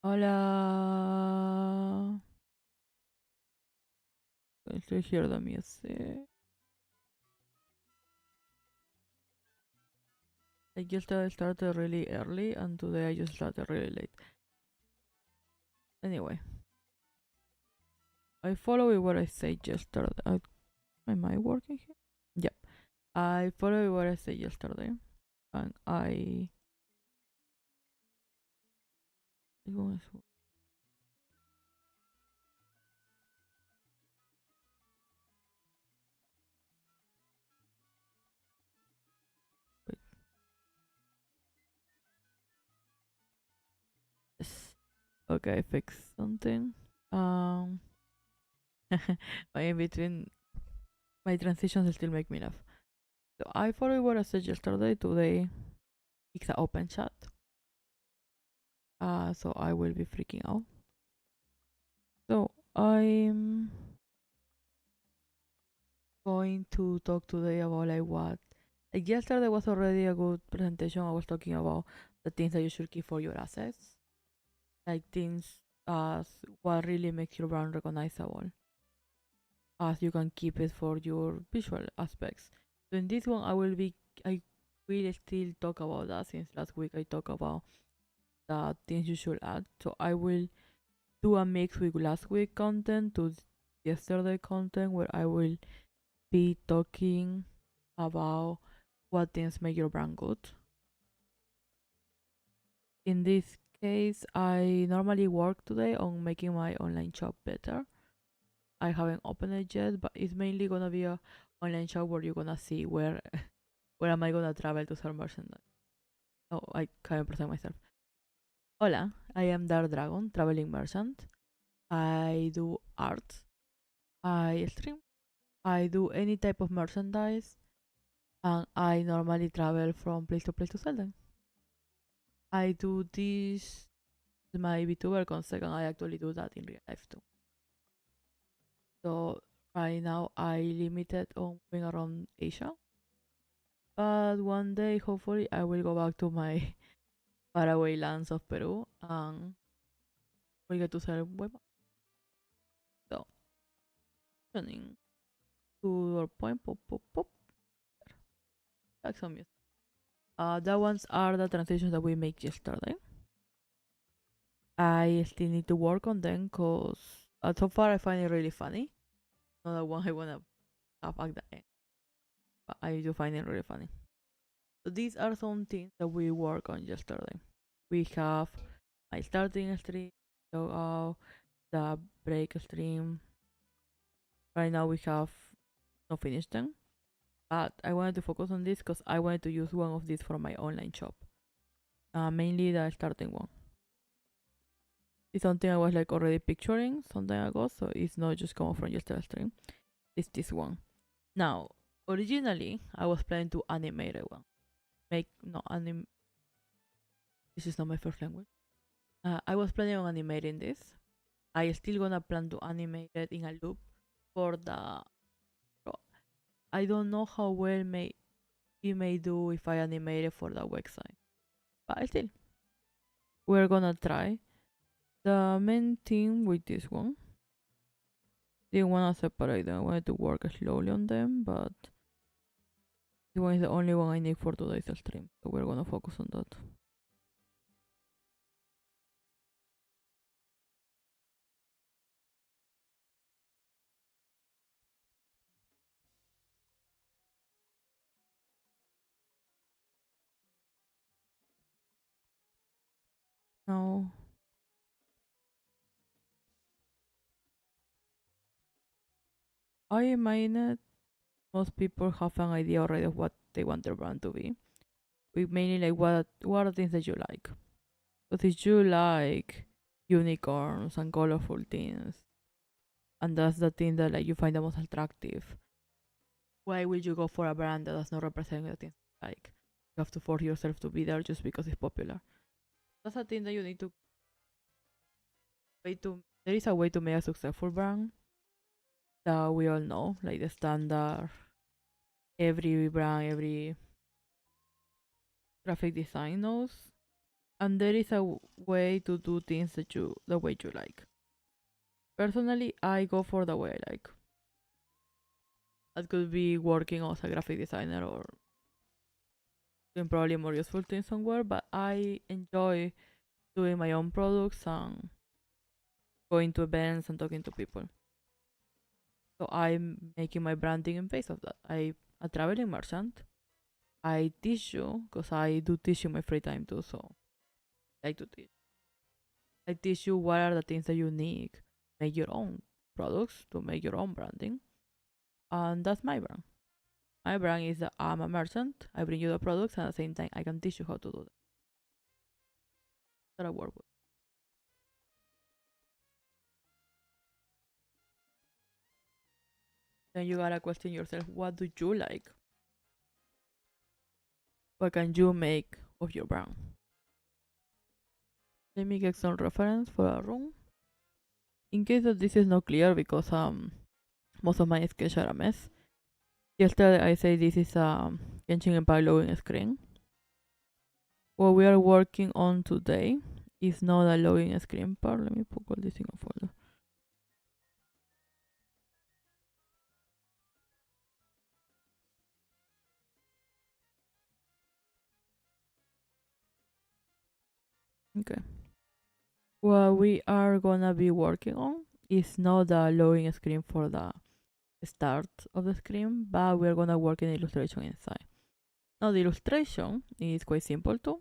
Hola. Estoy here the music. I just started really early and today I just started really late. Anyway, I follow what I said yesterday. Am I working here? Yep. I follow what I said yesterday and I. Wait. Yes. Okay, I fixed something. Um, in between my transitions still make me laugh. So I follow what I said yesterday. Today it's an open chat. So I will be freaking out. So I'm going to talk today about like what like yesterday was already a good presentation. I was talking about the things that you should keep for your assets. Like things as what really makes your brand recognizable. As you can keep it for your visual aspects. So in this one I will still talk about that since last week I talked about the things you should add. So I will do a mix with last week content to yesterday content where I will be talking about what things make your brand good. In this case, I normally work today on making my online shop better. I haven't opened it yet, but it's mainly gonna be a online shop where you're gonna see where where am I gonna travel to sell merchandise. Oh, I can't present myself. Hola, I am Dark Dragon, traveling merchant. I do art. I stream. I do any type of merchandise, and I normally travel from place to place to sell them. I do this my VTuber concept, and I actually do that in real life too. So right now I limited on moving around Asia, but one day hopefully I will go back to my faraway lands of Peru and we get to sell web. So turning to your point, pop pop pop, like some music. That ones are the transitions that we make yesterday. I still need to work on them because so far I find it really funny. Not the one I wanna have at the end, but I do find it really funny. So these are some things that we work on yesterday. We have my starting stream, logout, the break stream. Right now we have not finished them, but I wanted to focus on this because I wanted to use one of these for my online shop. Mainly the starting one. It's something I was like already picturing some time ago, so it's not just coming from yesterday's stream. It's this one. Now, originally I was planning to animate it one. Make no anim. This is not my first language. I was planning on animating this. I still gonna plan to animate it in a loop for the. I don't know how well it may do if I animate it for the website, but still, we're gonna try. The main thing with this one, didn't wanna separate them. I wanted to work slowly on them, but this one is the only one I need for today's stream, so we're gonna focus on that. Now, I imagine most people have an idea already of what they want their brand to be. We mainly like what are things that you like. But if you like unicorns and colorful things, and that's the thing that like you find the most attractive, why would you go for a brand that does not represent the things you like? You have to force yourself to be there just because it's popular. That's a thing that you need to way to. There is a way to make a successful brand that we all know, like the standard. Every brand, every graphic design knows. and there is a way to do things the way you like. Personally, I go for the way I like. That could be working as a graphic designer or doing probably more useful things somewhere, but I enjoy doing my own products and going to events and talking to people. So I'm making my branding in base of that. I'm a traveling merchant. I teach you because I do teach in my free time too. So I like to teach. I teach you what are the things that you need. Make your own products to make your own branding, and that's my brand. My brand is that I'm a merchant. I bring you the products, and at the same time, I can teach you how to do that. That I work with. Then you gotta question yourself: what do you like? What can you make of your brand? Let me get some reference for a room. In case that this is not clear because most of my sketches are a mess. Yesterday I said this is a Genshin Impact login screen. What we are working on today is not a login screen part. Let me put all this in a folder. Okay. What we are gonna be working on is not the login screen for the start of the screen, but we're gonna work in illustration inside. Now the illustration is quite simple too.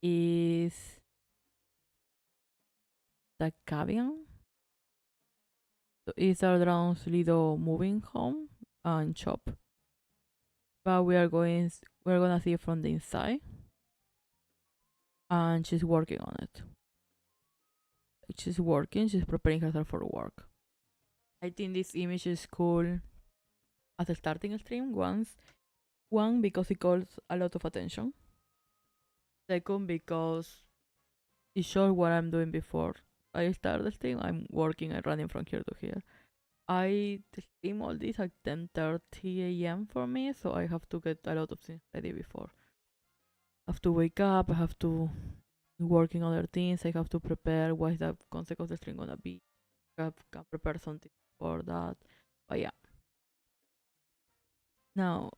Is the cabin. So it's our drone's little moving home and shop. But we're gonna see it from the inside. And she's working on it. She's working, she's preparing herself for work. I think this image is cool as a starting stream one because it calls a lot of attention. Second because it shows what I'm doing before I start the stream. I'm working and running from here to here. I stream all this at 10:30 a.m. for me, so I have to get a lot of things ready before. I have to wake up, I have to working other things, I have to prepare what is the concept of the stream gonna be. Can prepare something for that. But yeah. Now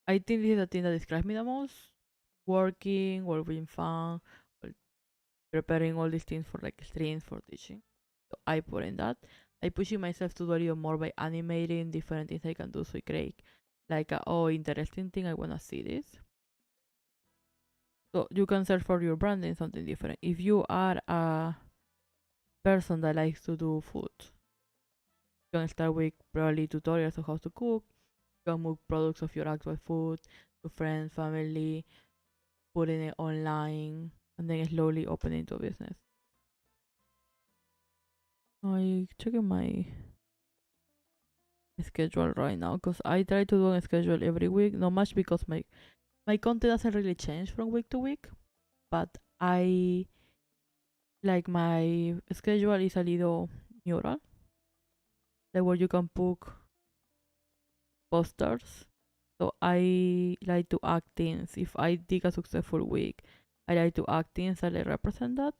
I think this is the thing that describes me the most. Working, or being fun, or preparing all these things for like streams for teaching. So I put in that. I pushing myself to do a little more by animating different things I can do so great. Like oh interesting thing, I wanna see this. So you can search for your branding something different. If you are a person that likes to do food, you can start with probably tutorials of how to cook. You can move products of your actual food to friends, family, putting it online, and then slowly opening into a business. I checking my schedule right now because I try to do a schedule every week. Not much because my content doesn't really change from week to week, but I like my schedule is a little mural, like where you can put posters. So I like to act things. If I did a successful week, I like to act things that represent that.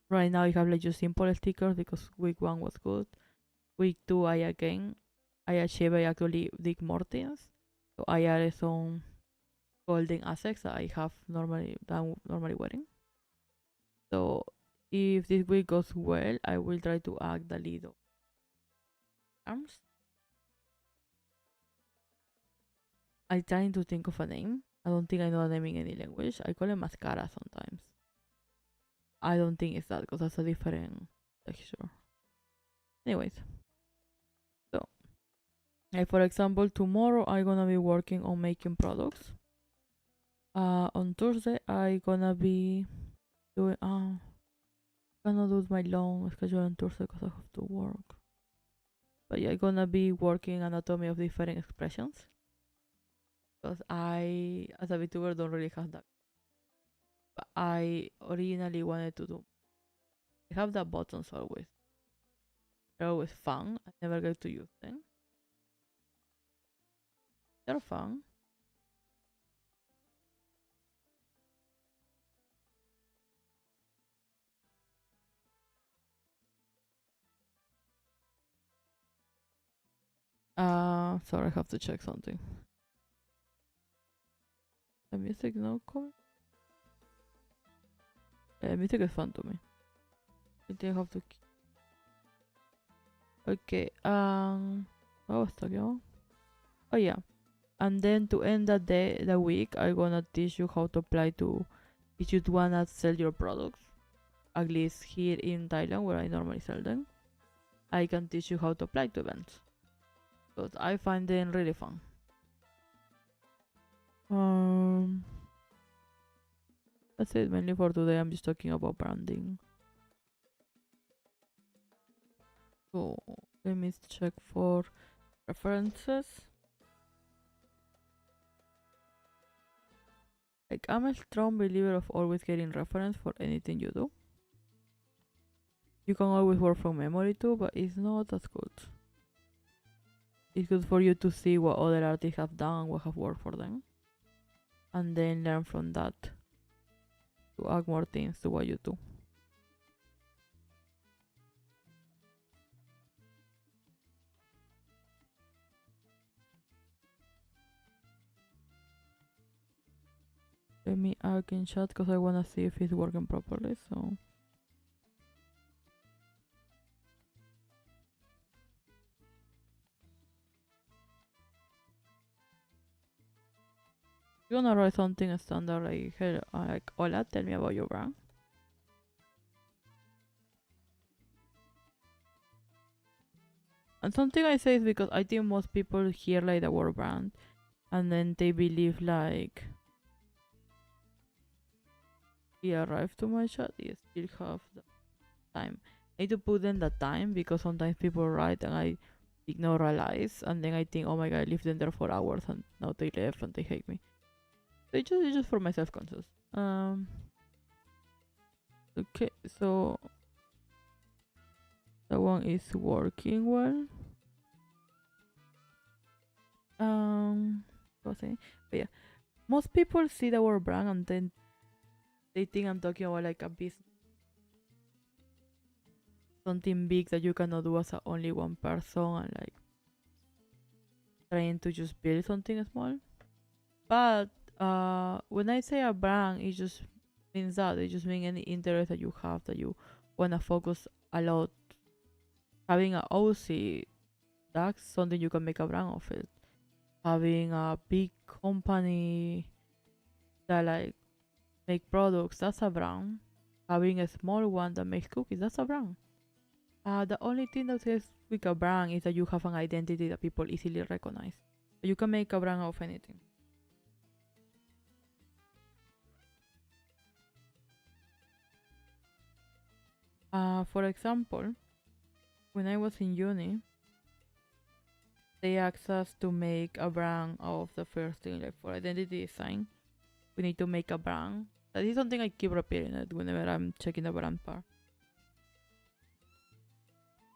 Right now I have like just simple stickers because week one was good. Week two I achieved I actually dig more things. So I added some golden assets that I have normally wearing. So if this week goes well, I will try to add the little arms. I'm trying to think of a name. I don't think I know a name in any language. I call it mascara sometimes. I don't think it's that because that's a different texture. Anyways, so like for example, tomorrow I'm gonna be working on making products. On Thursday I gonna be doing gonna do my long schedule on Thursday because I have to work. But yeah, I'm gonna be working anatomy of different expressions because I, as a VTuber, don't really have that. But I originally wanted to do. I have the buttons always. They're always fun. I never get to use them. They're fun. Sorry, I have to check something. The music no comment. Music is fun to me. I think I have to. Okay. What was talking about? Oh yeah. And then to end the day, the week, I'm gonna teach you how to apply to if you wanna sell your products. At least here in Thailand, where I normally sell them, I can teach you how to apply to events. Because I find them really fun. That's it mainly for today. I'm just talking about branding. So let me check for references. Like, I'm a strong believer of always getting reference for anything you do. You can always work from memory too, but it's not as good. It's good for you to see what other artists have done, what have worked for them, and then learn from that to add more things to what you do. Let me add in chat because I wanna see if it's working properly. So you're gonna write something standard like, hey, like, hola, tell me about your brand. And something I say is because I think most people hear like the word brand and then they believe like he arrived to my chat, you still have the time. I need to put in the time because sometimes people write and I ignore realize and then I think, oh my god, I lived in there for hours and now they left and they hate me. So it's just for my self conscious. Okay, so that one is working well. What's it? But yeah, most people see the word brand and then they think I'm talking about like a business, something big that you cannot do as only one person and like trying to just build something small. But when I say a brand, it just means that it just means any interest that you have that you wanna focus a lot. Having a OC, that's something you can make a brand of it. Having a big company that like make products, that's a brand. Having a small one that makes cookies, that's a brand. The only thing that says with a brand is that you have an identity that people easily recognize. You can make a brand of anything. For example, when I was in uni, they asked us to make a brand of the first thing, like for identity design. We need to make a brand. That is something I keep repeating it whenever I'm checking the brand part.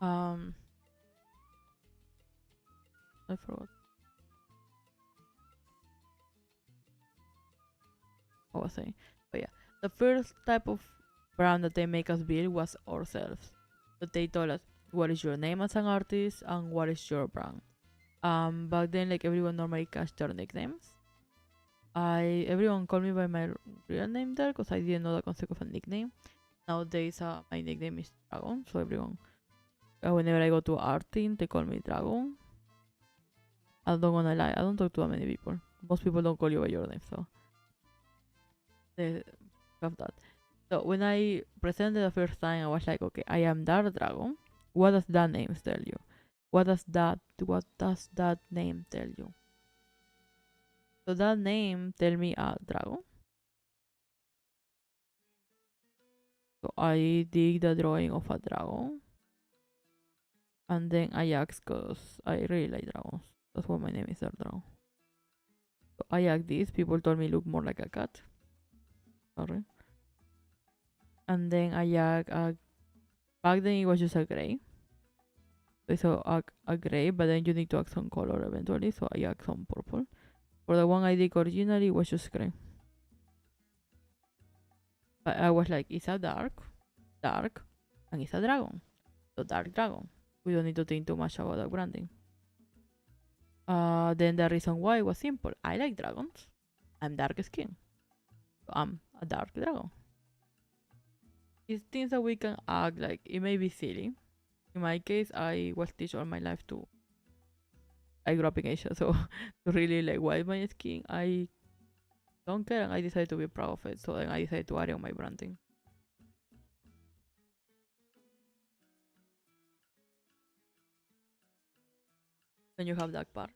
I forgot. What was I saying? But yeah, the first type of brand that they make us build was ourselves. That they told us what is your name as an artist and what is your brand. Back then, like, everyone normally cast their nicknames. Everyone called me by my real name there because I didn't know the concept of a nickname. Nowadays, my nickname is Dragon, so everyone, whenever I go to art team, they call me Dragon. I don't wanna lie, I don't talk to that many people. Most people don't call you by your name, so they have that. So when I presented the first time, I was like, okay, I am Dark Dragon. What does that name tell you? What does that name tell you? So that name tell me a dragon. So I did the drawing of a dragon. And then I asked because I really like dragons. That's why my name is Dark Dragon. So I asked this. People told me look more like a cat. Sorry. And then I asked back then it was just a gray. So a gray, but then you need to add some color eventually. So I add some purple. For the one I did originally, it was just gray. But I was like, it's a dark, and it's a dragon. So Dark Dragon. We don't need to think too much about the branding. Then the reason why was simple. I like dragons. I'm dark skin. So I'm a dark dragon. It's things that we can act like it may be silly. In my case, I was teach all my life to. I grew up in Asia, so to really like white my skin, I don't care, and I decided to be proud of it. So then I decided to add it on my branding. Then you have that part.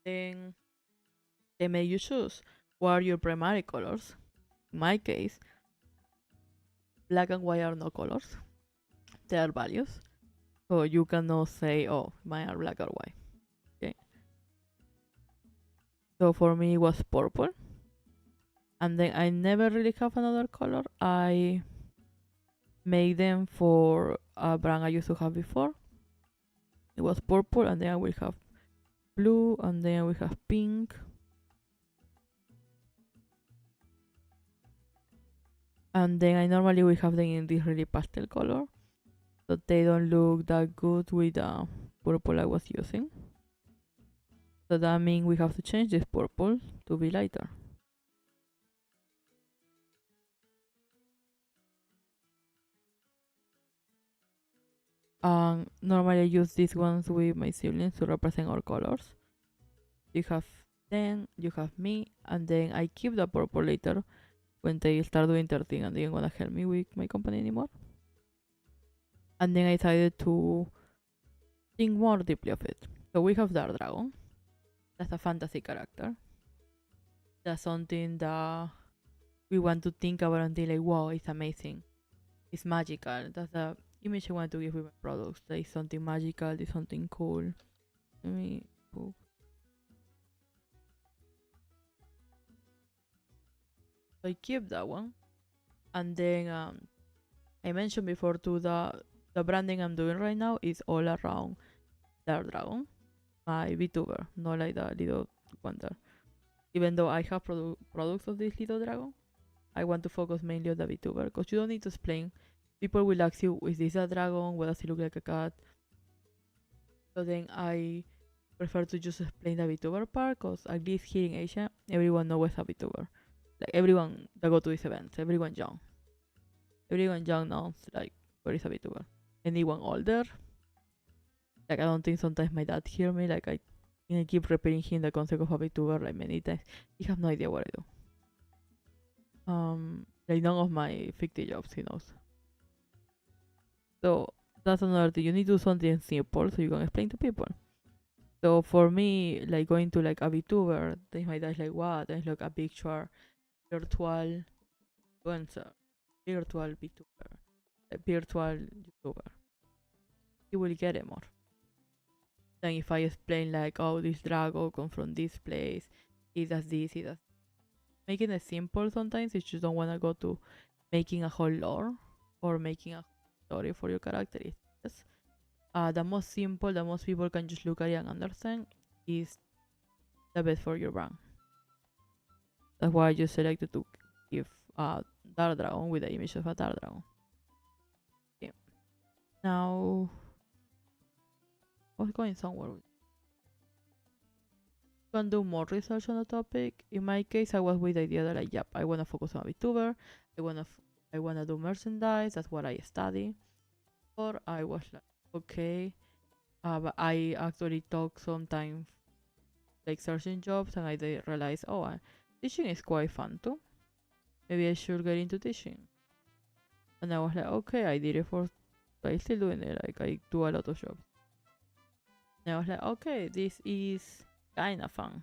Then they make you choose what are your primary colors. In my case, black and white are no colors. They are values. So you cannot say, oh, mine are black or white. Okay. So for me it was purple. And then I never really have another color. I made them for a brand I used to have before. It was purple, and then I will have blue, and then I will have pink. And then I normally will have them in this really pastel color, so they don't look that good with the purple I was using. So that means we have to change this purple to be lighter. Normally I use these ones with my siblings to represent our colors. You have them, you have me, and then I keep the purple later when they start doing their thing and they don't wanna help me with my company anymore. And then I decided to think more deeply of it. So we have Dark Dragon. That's a fantasy character. That's something that we want to think about and be like, wow, it's amazing. It's magical. That's the image I want to give with my products. There is something magical, there's something cool. Let me book. So I keep that one. And then I mentioned before too the branding I'm doing right now is all around Dark Dragon, my VTuber, not like the little one there. Even though I have products of this little dragon, I want to focus mainly on the VTuber because you don't need to explain. People will ask you, is this a dragon? What does it look like a cat? So then I prefer to just explain the VTuber part because at least here in Asia, everyone knows a VTuber. Like everyone that go to these events, everyone young. Everyone young knows like what is a VTuber. Anyone older, like I don't think sometimes my dad hear me, like I keep repeating him the concept of a VTuber like many times. He have no idea what I do. Like none of my fictive jobs he knows. So that's another thing. You need to do something simple so you can explain to people. So for me, like going to like a VTuber, then my dad's like, what? And it's like a picture, virtual influencer, virtual VTuber, a virtual YouTuber. You will get it more. Then if I explain like, oh, this dragon comes from this place, he does this, he does. Making it simple sometimes if you don't want to go to making a whole lore or making a story for your character. It's the most simple, the most people can just look at it and understand is the best for your brand. That's why I just selected to give a Dark Dragon with the image of a Dark Dragon. Okay. Now, what's going somewhere? You can do more research on the topic. In my case, I was with the idea that like, yep, I want to focus on a VTuber. I wanna do merchandise. That's what I study. Or I was like, okay, but I actually talk sometimes like searching jobs, and I realize, oh, teaching is quite fun too. Maybe I should get into teaching. And I was like, okay, I did it for, but I'm still doing it. Like I do a lot of jobs. And I was like, okay, this is kind of fun.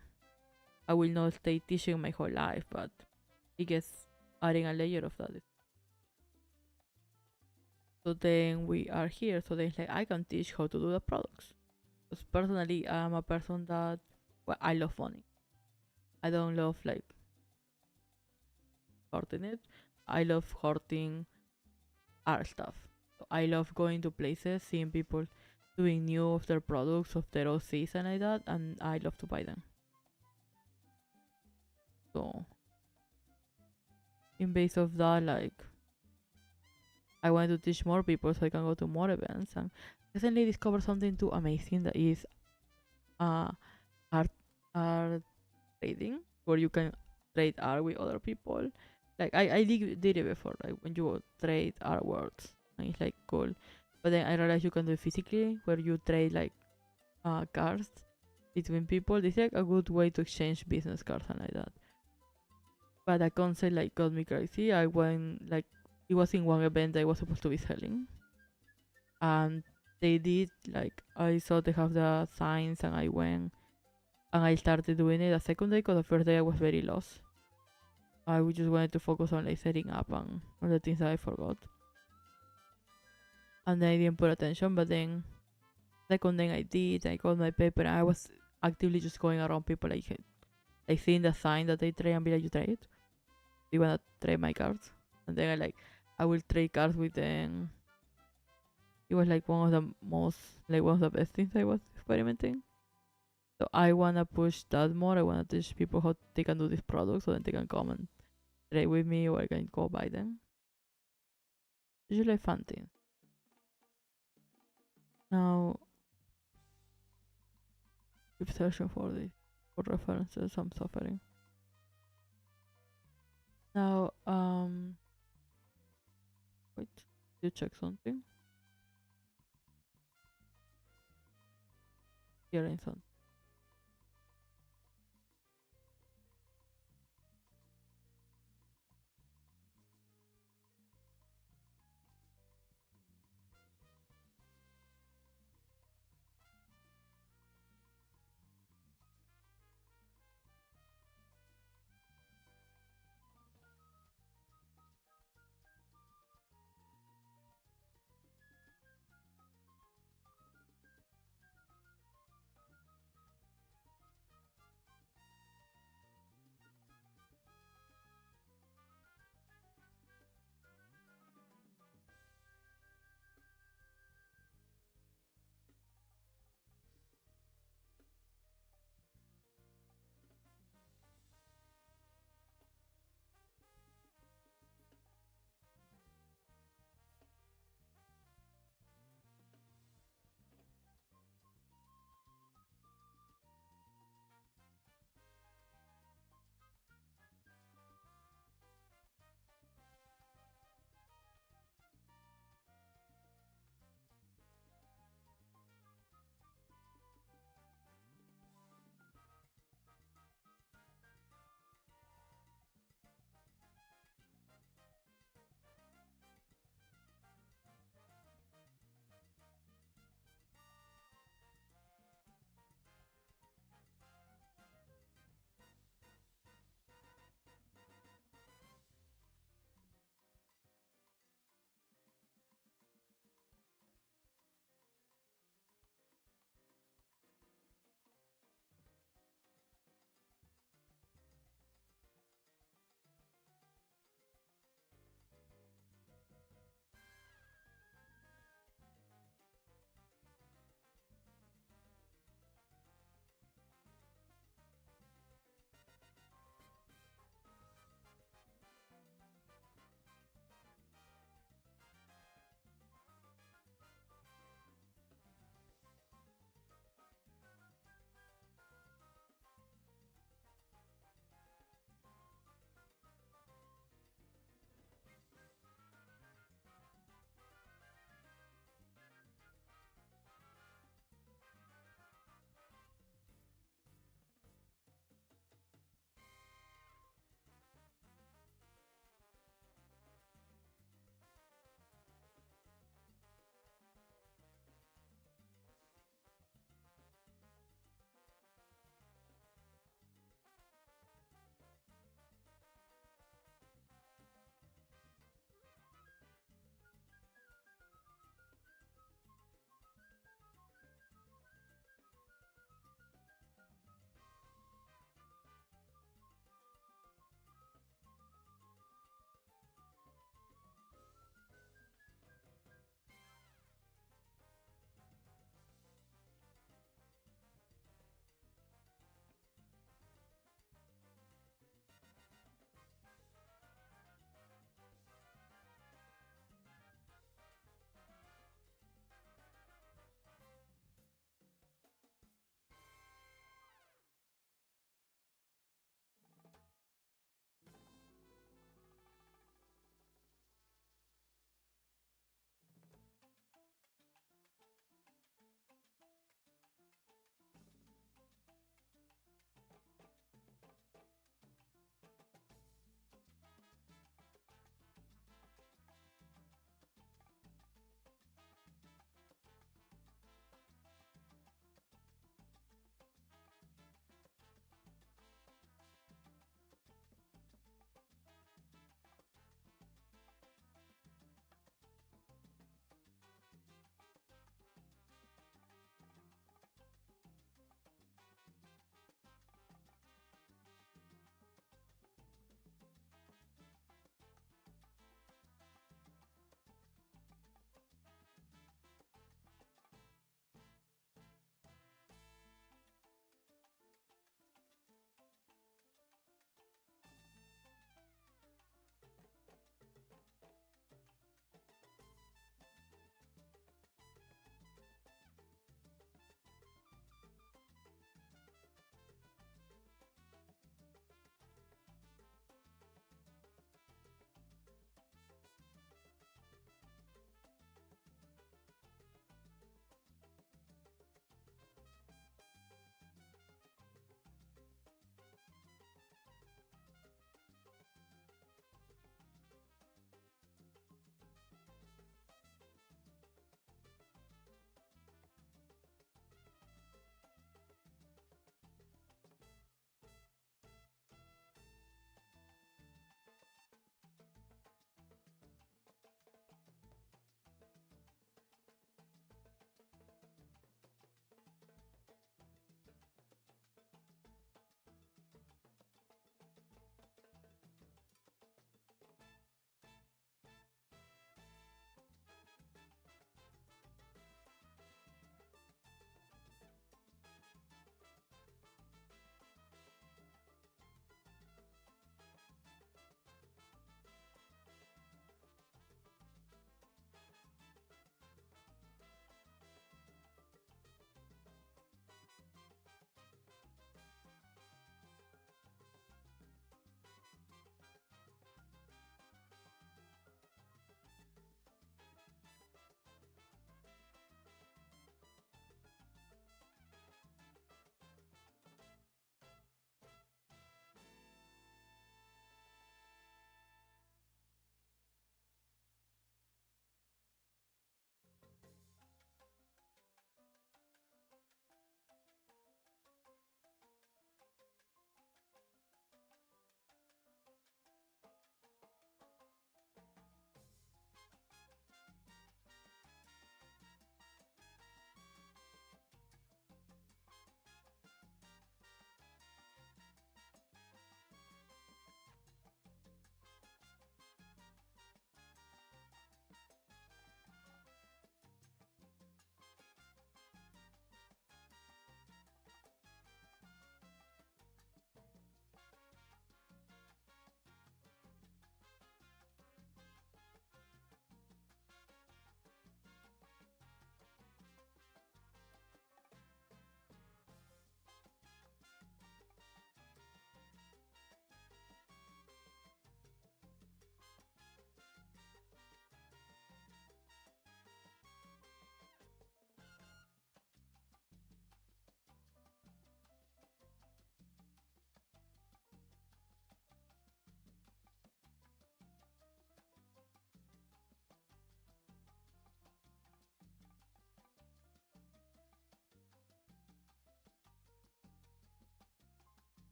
I will not stay teaching my whole life, but I guess adding a layer of that. So then we are here. So then it's like I can teach how to do the products. Because personally, I'm a person that, well, I love money. I don't love like hoarding it. I love hoarding art stuff. So I love going to places, seeing people doing new of their products, of their OCs and like that, and I love to buy them. So in base of that, like I want to teach more people so I can go to more events and recently discover something too amazing that is uh art art trading where you can trade art with other people. Like I did it before, like when you trade artworks, and it's like cool. But then I realized you can do it physically, where you trade like cards between people. It's like a good way to exchange business cards and like that. But that concept like got me crazy. I went like it was in one event that I was supposed to be selling, and they did like I saw they have the signs, and I went and I started doing it the second day because the first day I was very lost. I just wanted to focus on like setting up and all the things that I forgot, and then I didn't put attention. But then second day I did. I got my paper, and I was actively just going around people like seeing the sign that they trade and be like, you trade? Do you wanna trade my cards? And then I will trade cards with them. It was like one of the best things I was experimenting. So I wanna push that more. I wanna teach people how they can do this product so that they can come and trade with me, or I can go buy them. It's usually fun things. Now keep searching for this for references. I'm suffering. Now wait, you check something. Hearing something.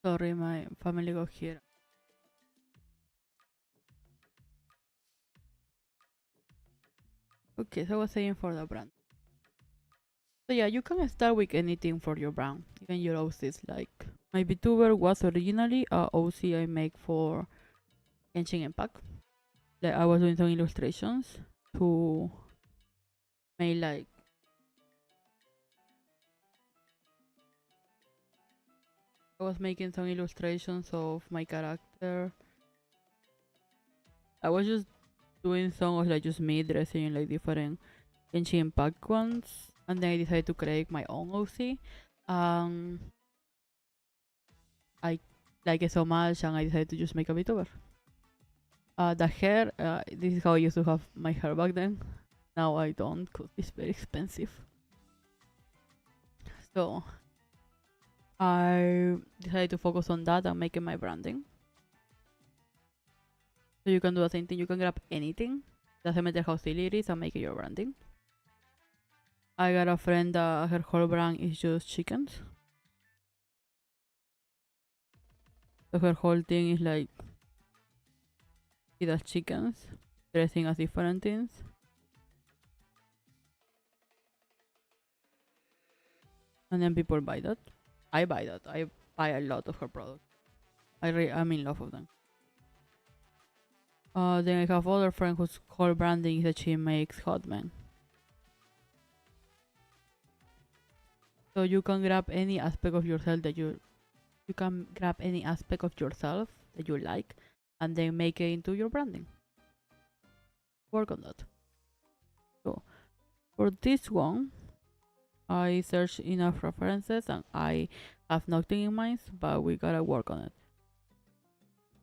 Sorry, my family got here. Okay, so I was saying for the brand. So yeah, you can start with anything for your brand, even your OCs. Like my VTuber was originally a OC I make for Genshin Impact. Like I was doing some illustrations to make like I was making some illustrations of my character. I was just doing some of like just me dressing in like different Genshin Impact ones, and then I decided to create my own OC. I like it so much, and I decided to just make a VTuber. The hair, this is how I used to have my hair back then. Now I don't, because it's very expensive. So I decided to focus on that and making my branding. So you can do the same thing. You can grab anything. Doesn't matter how silly it is, and make it your branding. I got a friend that her whole brand is just chickens. So her whole thing is like she does chickens, dressing as different things. And then people buy that. I buy that. I buy a lot of her products. I'm in love with them. Then I have other friend whose whole branding is that she makes hot men. So you can grab any aspect of yourself that you can grab any aspect of yourself that you like, and then make it into your branding. Work on that. So for this one, I searched enough references and I have nothing in mind, but we gotta work on it.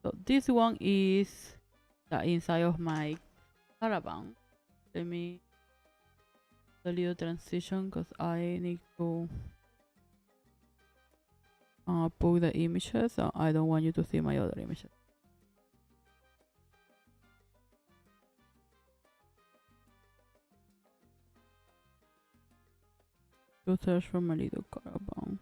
So this one is the inside of my caravan. Let me do a little transition because I need to put the images. So I don't want you to see my other images. To search for my little caravan.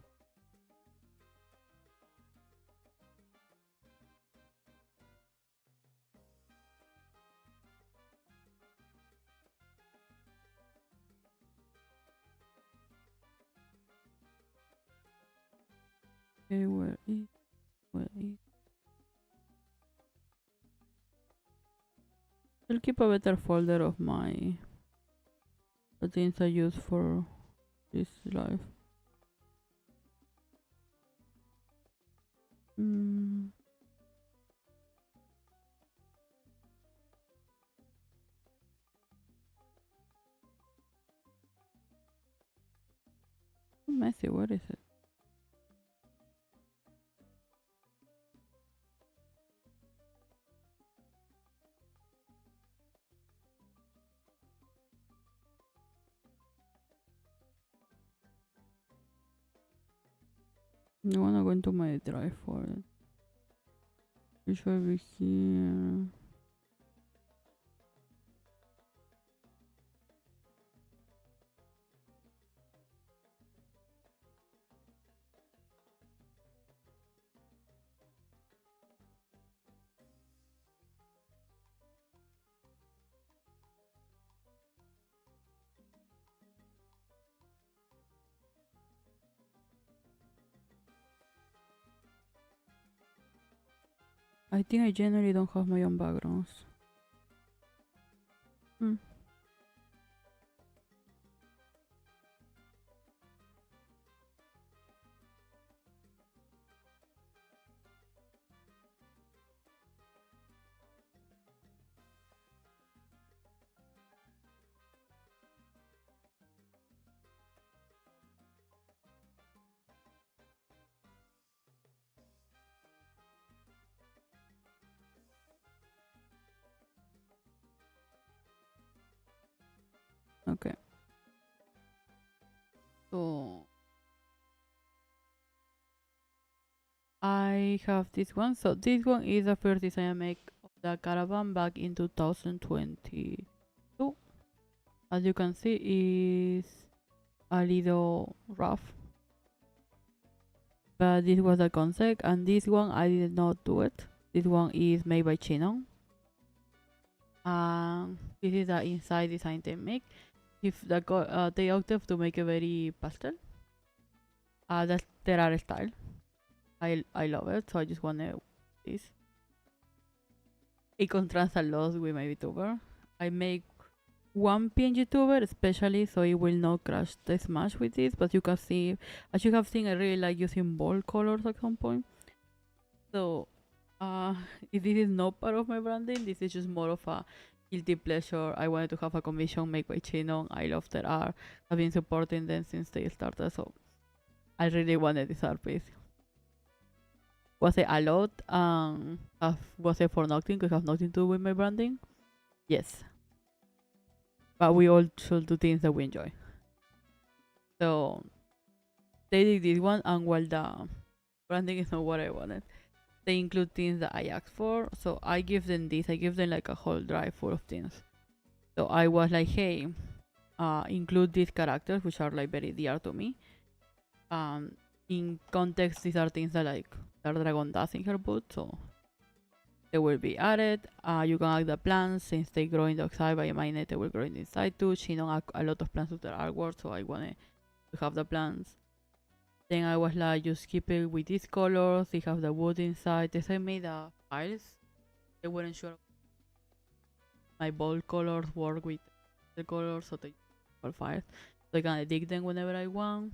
Okay, where is I'll keep a better folder of the things I use for this live. Messy, what is it? I wanna go into my drive for it. It should be here. I think I generally don't have my own backgrounds. Okay. So I have this one. So this one is the first design I make of the caravan back in 2022. As you can see, is a little rough, But this was the concept, and this one I did not do it. This one is made by Chinon. This is the inside design they make. If they opted to make a very pastel. That's Terraria style. I love it, so I just wanted this. It contrasts a lot with my VTuber. I make one PNG tuber especially, so it will not crash the Smash with this, but you can see, as you have seen, I really like using bold colors at some point. So if this is not part of my branding, this is just more of a guilty pleasure. I wanted to have a commission made by Chinon. I love their art. I've been supporting them since they started, so I really wanted this art piece. Was it a lot? Was it for nothing? Because it has nothing to do with my branding? Yes. But we all should do things that we enjoy. So they did this one, and while the branding is not what I wanted, they include things that I asked for. So I give them this. I give them like a whole drive full of things. So I was like, hey, include these characters, which are like very dear to me. In context, these are things that like Dragon does in her boot, so they will be added. You can add the plants since they grow in the outside by my net, they will grow in the inside too. She don't add a lot of plants to their artwork, so I wanted to have the plants. Then I was like, just keep it with these colors. They have the wood inside. They sent me the files. They weren't sure my bold colors work with the colors, so they all files. So I can edit them whenever I want.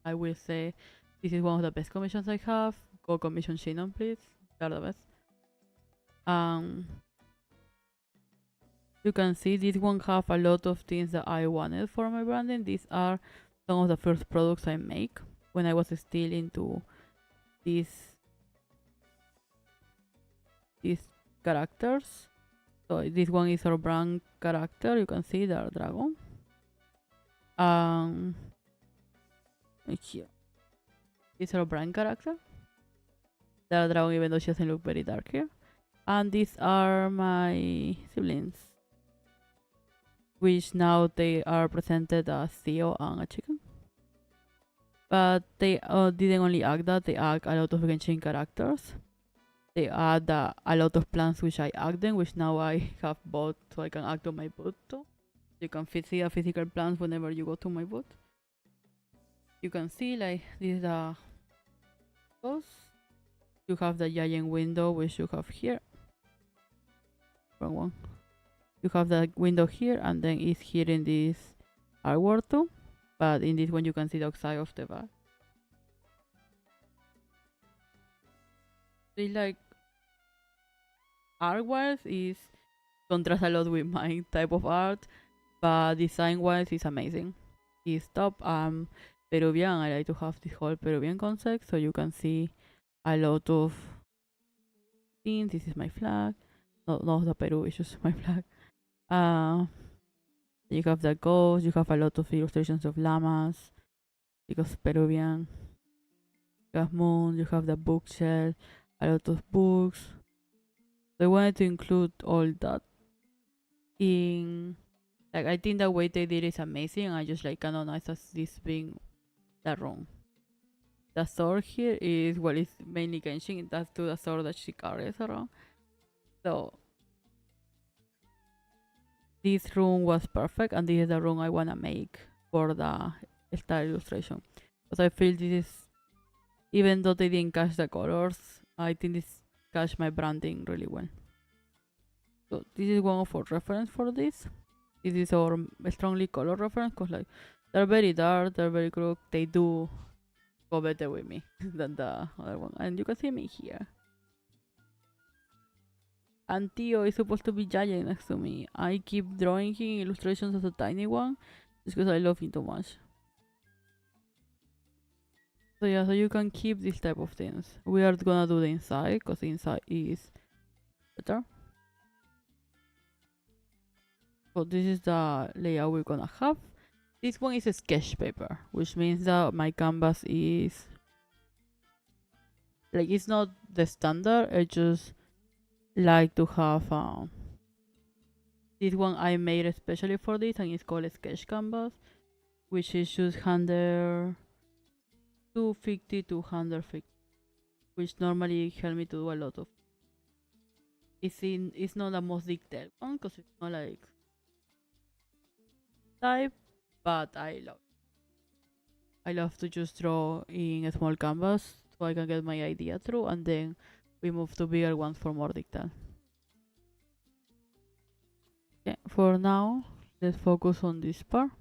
I will say this is one of the best commissions I have. Go commission Chinon, please. They're the best. You can see this one have a lot of things that I wanted for my branding. These are some of the first products I make when I was still into these characters. So this one is our brand character. You can see the dragon. Here. This is our brand character. The dragon, even though she doesn't look very dark here. And these are my siblings, which now they are presented as Theo and a chicken. But they didn't only act that, they act a lot of Genshin characters. They add a lot of plants which I act them, which now I have bought so I can act on my boot too. You can see the physical plants whenever you go to my boot. You can see like this is the house. You have the giant window which you have here. Wrong one. You have the window here, and then it's here in this artwork too. But in this one you can see the outside of the bag. It's like art wise is contrast a lot with my type of art, but design wise is amazing. It's top. Peruvian. I like to have this whole Peruvian concept, so you can see a lot of things. This is my flag. Not the Peru, it's just my flag. You have the ghost. You have a lot of illustrations of llamas because Peruvian. You have moon. You have the bookshelf. A lot of books. So I wanted to include all that in. Like, I think the way they did is amazing. I just like canonize as this being the room. The sword here is, well, it's mainly Genshin. That's to the sword that she carries around. So this room was perfect, and this is the room I wanna make for the style illustration. Because I feel this is, even though they didn't catch the colors, I think this catch my branding really well. So this is one of our reference for this. This is our strongly color reference, because like they're very dark, they're very crooked. They do go better with me than the other one, and you can see me here. And Theo is supposed to be giant next to me. I keep drawing him illustrations as a tiny one just because I love him too much. So yeah, so you can keep this type of things. We are gonna do the inside because the inside is better. So this is the layout we're gonna have. This one is a sketch paper, which means that my canvas is like, it's not the standard. I just like to have this one I made especially for this, and it's called a sketch canvas, which is just under 250 to 150, which normally help me to do a lot of. It's not the most detailed one because it's not like type, but I love to just draw in a small canvas so I can get my idea through, and then we move to bigger ones for more detail. Okay, for now, let's focus on this part.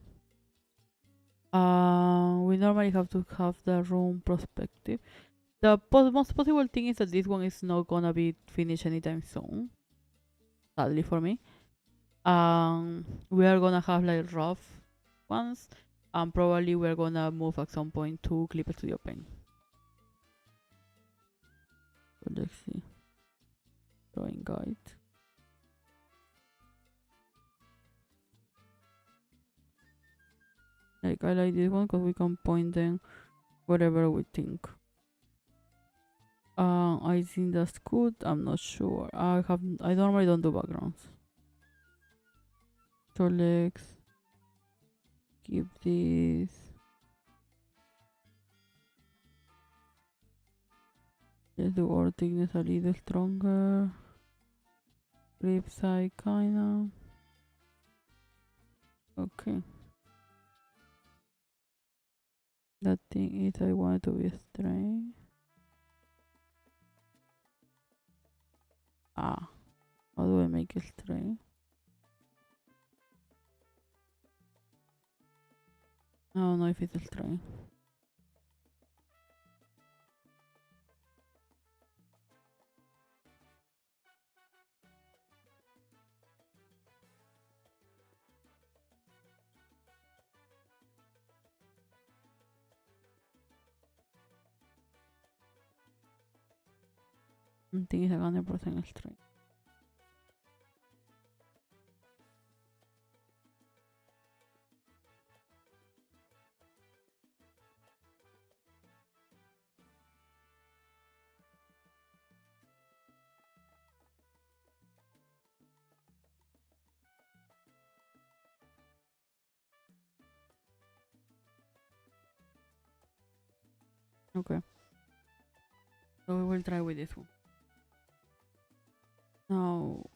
We normally have to have the room perspective. The most possible thing is that this one is not gonna be finished anytime soon, sadly for me. We are gonna have like rough ones, and probably we're gonna move at some point to Clipper Studio Paint. So let's see. Drawing guide. Like I like this one because we can point them whatever we think. I think that's good. I'm not sure. I normally don't do backgrounds. So let's keep this. Let's do our thickness a little stronger. Grip side kinda. Okay. The thing is I want it to be straight. How do I make it straight? I don't know if it's straight. I think it's 100% straight. Okay. So we will try with this one. Now,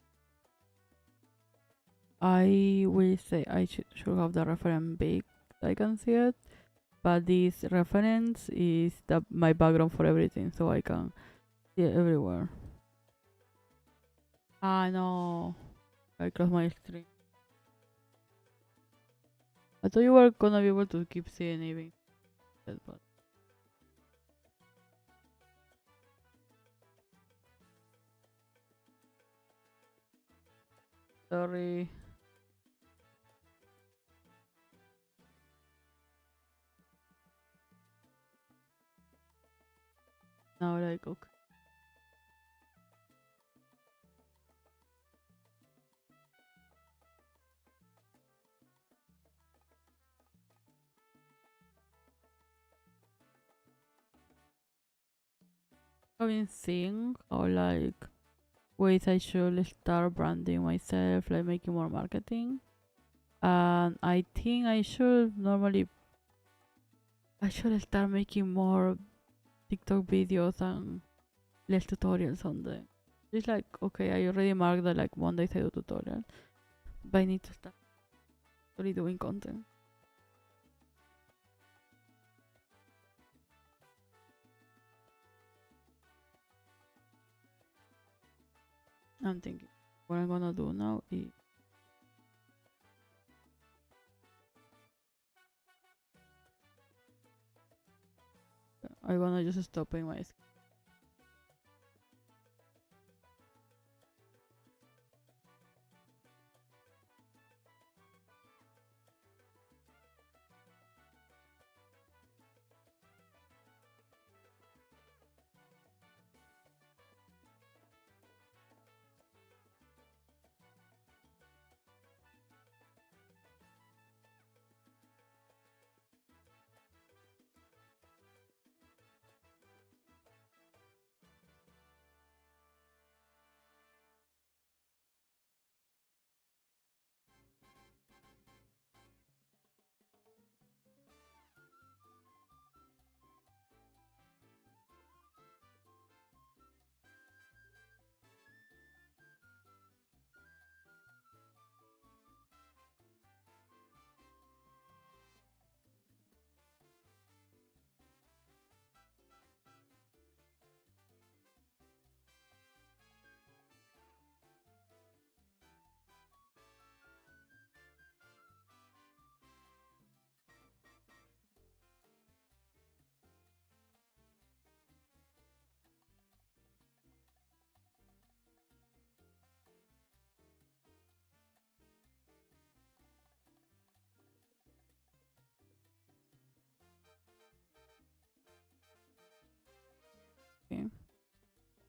I will say I should have the reference big so I can see it, but this reference is my background for everything, so I can see it everywhere. Ah no, I closed my screen. I thought you were gonna be able to keep seeing even, but sorry. Now like okay. I've been seeing how like ways I should start branding myself, like making more marketing. And I think I should start making more TikTok videos and less tutorials on them. It's like okay, I already marked the like Mondays I do tutorial, but I need to start really doing content. I'm thinking what I'm gonna do now is I'm gonna just stop in my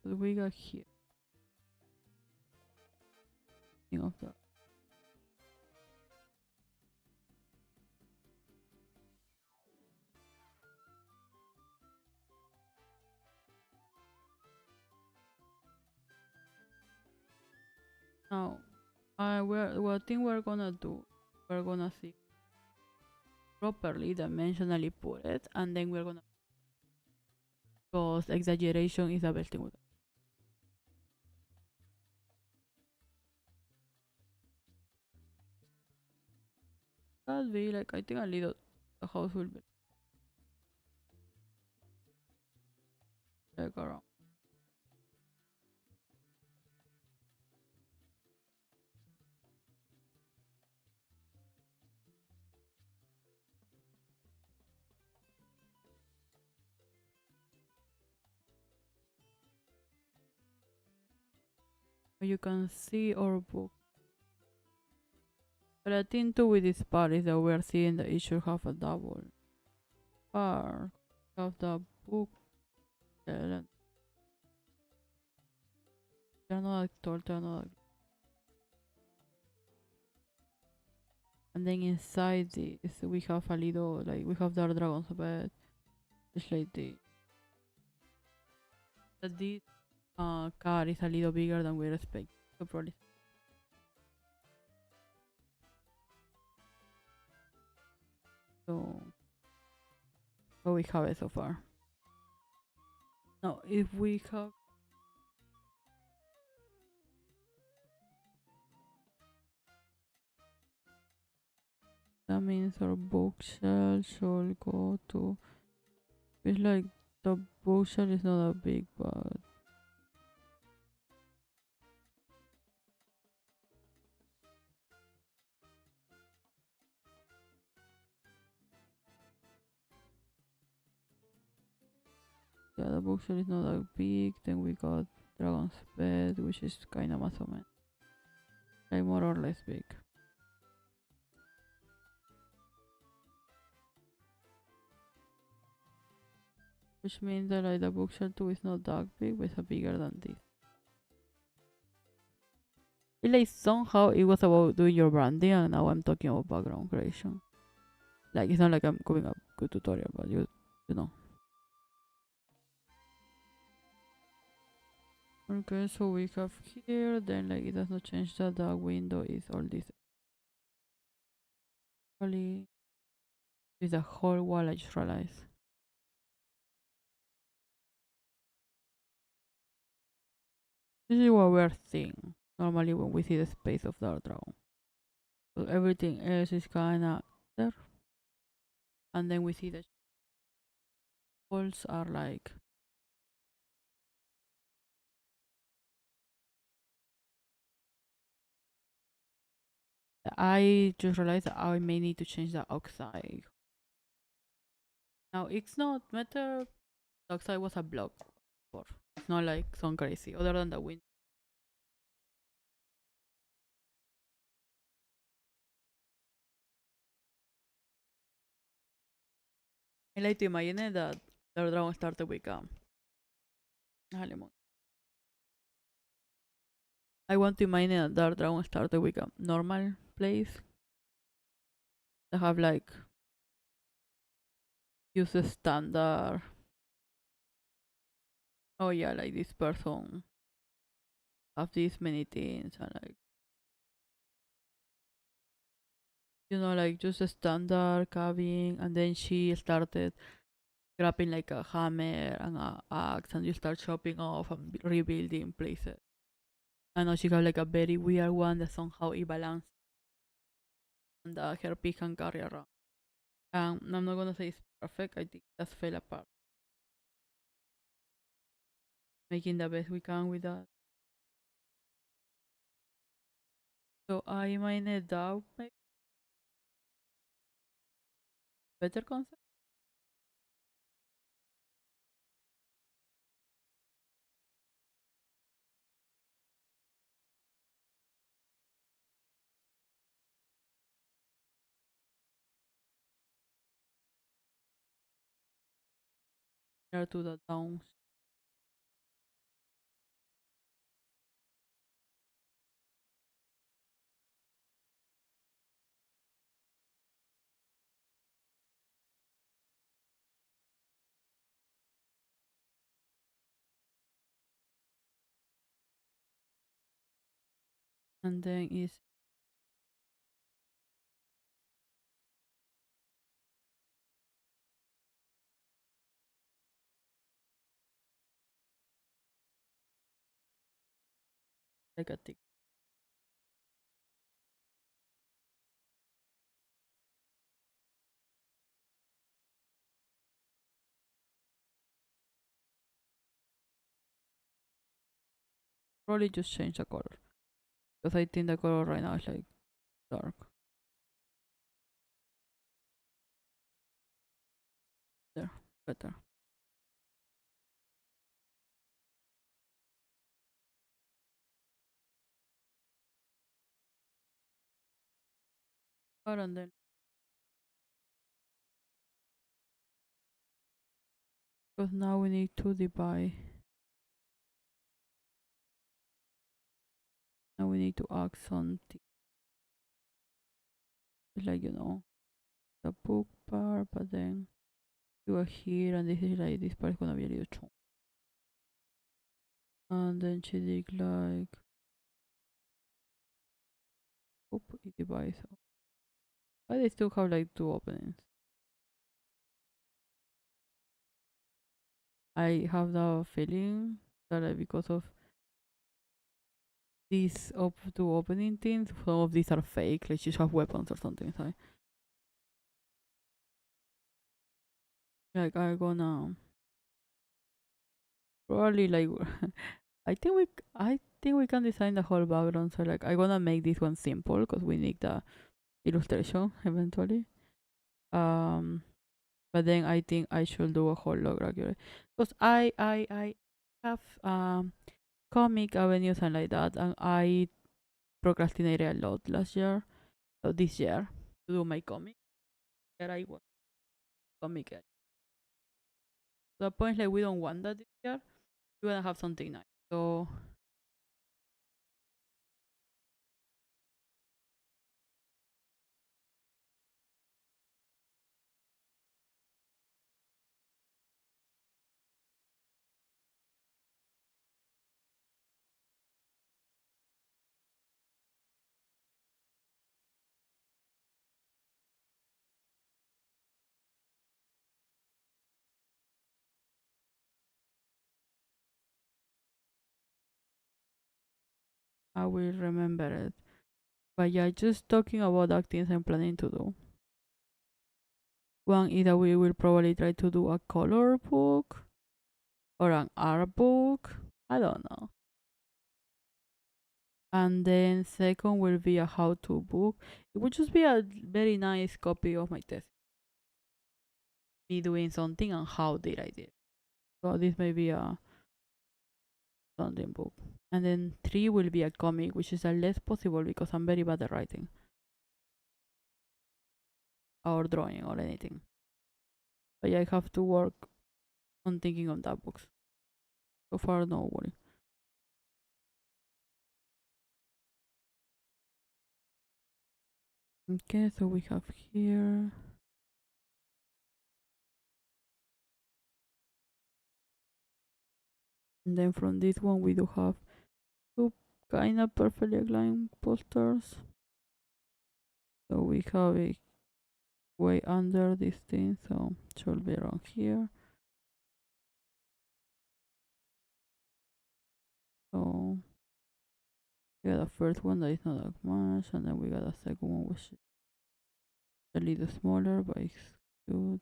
What we got here? King of the now. What thing we're gonna do? We're gonna see properly, dimensionally put it, and then we're gonna, because exaggeration is the best thing we can be. Like, I think a little, the house will be like around. You can see our book. But I think too with this part is that we're seeing that it should have a double part of the book. They're not like tall, they're not like, and then inside this we have a little, like, we have Dark Dragon's bed. It's like this car is a little bigger than we expect. So probably. So what we have it so far. Now if we have, that means our bookshelf should go to, it's like the bookshelf is not that big, but yeah, the bookshelf is not that big. Then we got Dragon's bed, which is kind of más o menos, like more or less big. Which means that like the bookshelf too is not that big, but it's bigger than this. It like somehow it was about doing your branding, and now I'm talking about background creation. Like, it's not like I'm giving a good tutorial, but you know. Okay, so we have here, then like it does not change that the window is all this. Actually, is the whole wall, I just realized. This is what we're seeing normally when we see the space of the dragon. So everything else is kinda there. And then we see the walls are like, I just realized that I may need to change the outside. Now it's not matter, the outside was a block before. It's not like some crazy other than the wind. I like to imagine that the dragon started with I want to imagine that the dragon started with a normal place. They have like use a standard. Oh yeah, like this person have these many things, and like, like just a standard cabin, and then she started grabbing like a hammer and a axe, and you start chopping off and rebuilding places. I know she got like a very weird one that somehow it balanced, and her pick can carry around. I'm not gonna say it's perfect. I think that's fell apart. Making the best we can with that. So I might need that make better concept. There to the downs. And then is like a tick. Probably just change the color because I think the color right now is like dark. There, better. And then because now we need to divide. Now we need to add something like the book part, but then you are here and this is like this part is gonna be a little chunk. And then she did like it divides. But they still have like two openings. I have the feeling that like, because of these two opening things, some of these are fake, like she have weapons or something inside. Like I'm gonna probably like I think we can design the whole background. So like I'm gonna make this one simple because we need the illustration eventually. Um, but then I think I should do a whole log regular because I have comic avenues and like that, and I procrastinated a lot last year, so this year to do my comic. That I was comic. The point like we don't want that this year. We wanna have something nice. So I will remember it. But yeah, just talking about the things I'm planning to do. One is that we will probably try to do a color book or an art book. I don't know. And then second will be a how-to book. It would just be a very nice copy of my test. Me doing something and how did I did. So this may be a something book. And then three will be a comic, which is a less possible because I'm very bad at writing or drawing or anything. But yeah, I have to work on thinking on that books. So far, no worry. Okay, so we have here. And then from this one, we do have two kind of perfectly aligned posters. So we have it way under this thing, so it should be around here. So we got the first one that is not that much, and then we got a second one which is a little smaller, but it's good.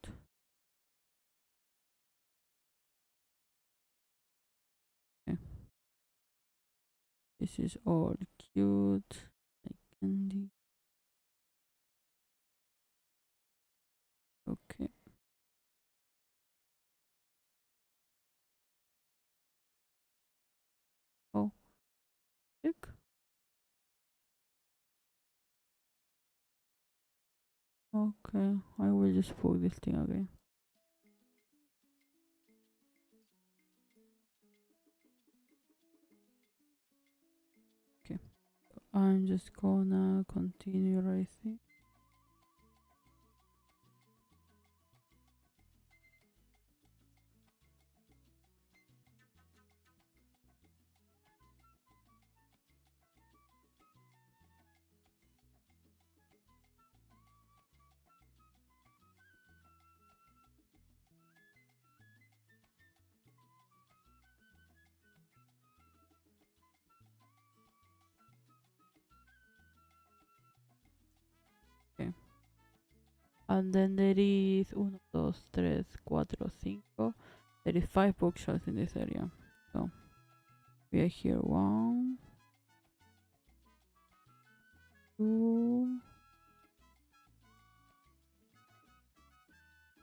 Okay. This is all cute, like candy. Okay. Oh, sick. Okay, I will just put this thing again. Okay, I'm just gonna continue racing. And then there is 1, 2, 3, 4, 5. There is 5 bookshelves in this area. So we are here 1, 2,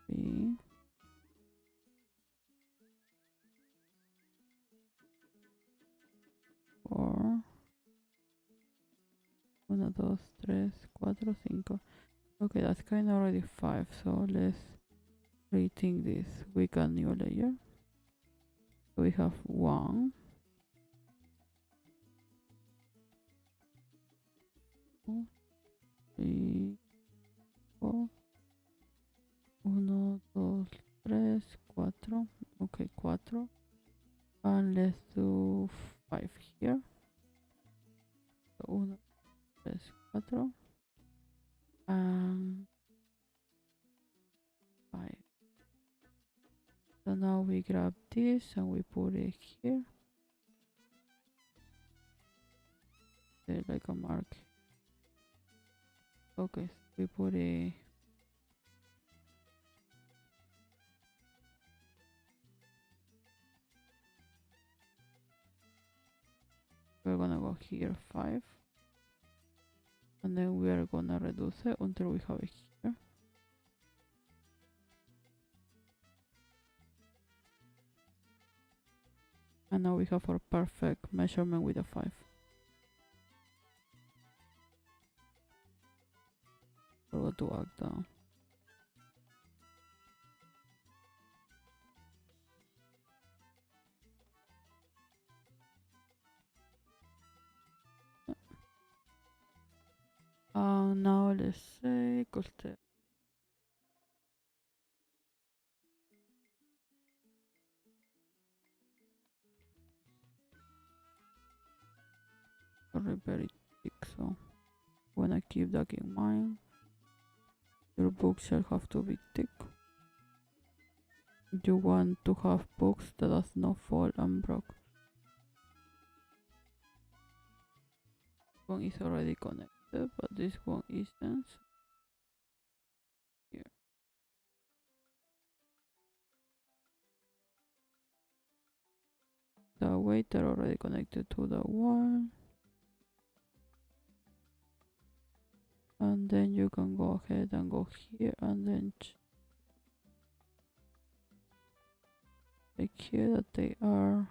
3, 4. 1, 2, 3, 4, 5. Okay, that's kind of already 5. So let's rethink this. We got new layer. So we have 1, 2, 3, 4. 1, 2, 3, 4. Okay, 4. And let's do 5 here. So 1, 3, 4. And 5. So now we grab this and we put it here. There's like a mark. Okay, so we put it. We're gonna go here 5. And then we are gonna reduce it until we have it here. And now we have our perfect measurement with a 5. We'll go to act down. Now let's say coste. Sorry, very thick, so wanna keep that in mind. Your books shall have to be thick. You want to have books that does not fall and break. One is already connected, but this one isn't. Here. The weight are already connected to the wall. And then you can go ahead and go here and then check here that they are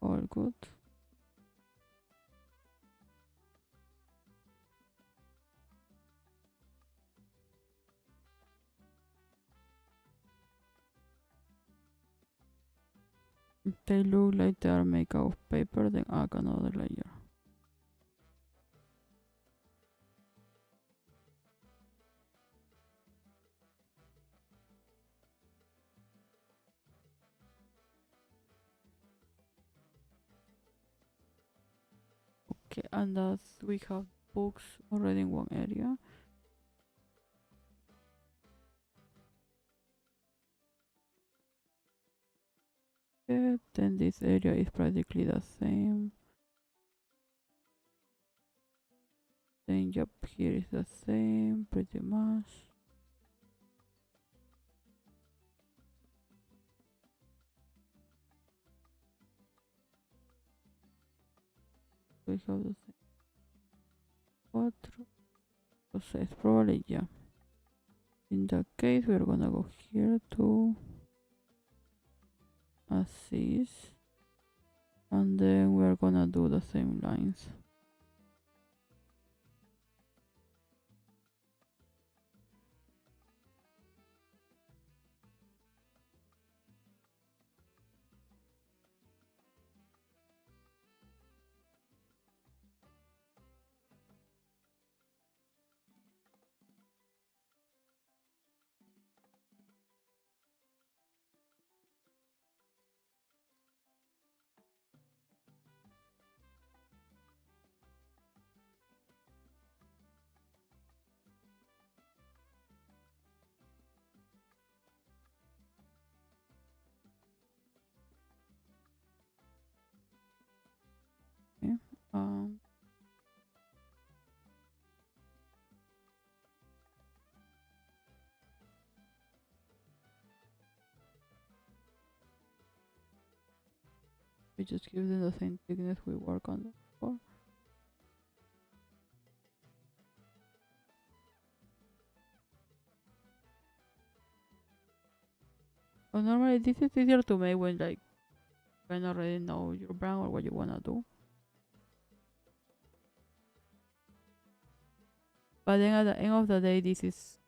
all good. They look like they are made out of paper, then add another layer. Okay, and as we have books already in one area. Okay, then this area is practically the same. Then up here is the same, pretty much. We have the same. 4, 6, probably, yeah. In that case, we're gonna go here to assist, and then we're gonna do the same lines. We just give them the same thickness we work on them before. But normally this is easier to make when like you kind of already know your brand or what you wanna do. But then at the end of the day, this is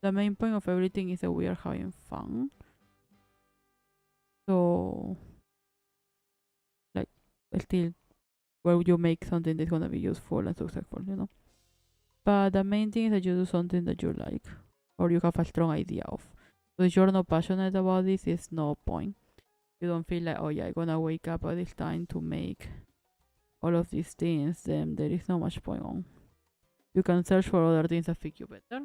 the main point of everything is that we are having fun. So like still where you make something that's gonna be useful and successful, you know. But the main thing is that you do something that you like or you have a strong idea of. So if you're not passionate about this, it's no point. You don't feel like, oh yeah, I'm gonna wake up at this time to make all of these things, then there is not much point on. You can search for other things that fit you better.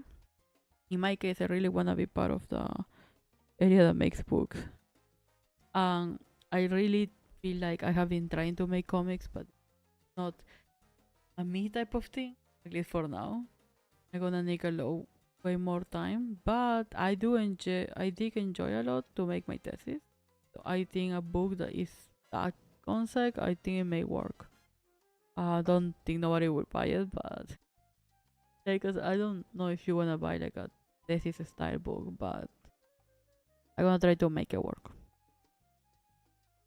In my case, I really wanna be part of the area that makes books. And I really feel like I have been trying to make comics, but not a me type of thing, at least for now. I'm gonna need a lot way more time, but I did enjoy a lot to make my thesis. So I think a book that is that concept, I think it may work. I don't think nobody will buy it, but because I don't know if you wanna buy like a thesis style book, but I'm gonna try to make it work.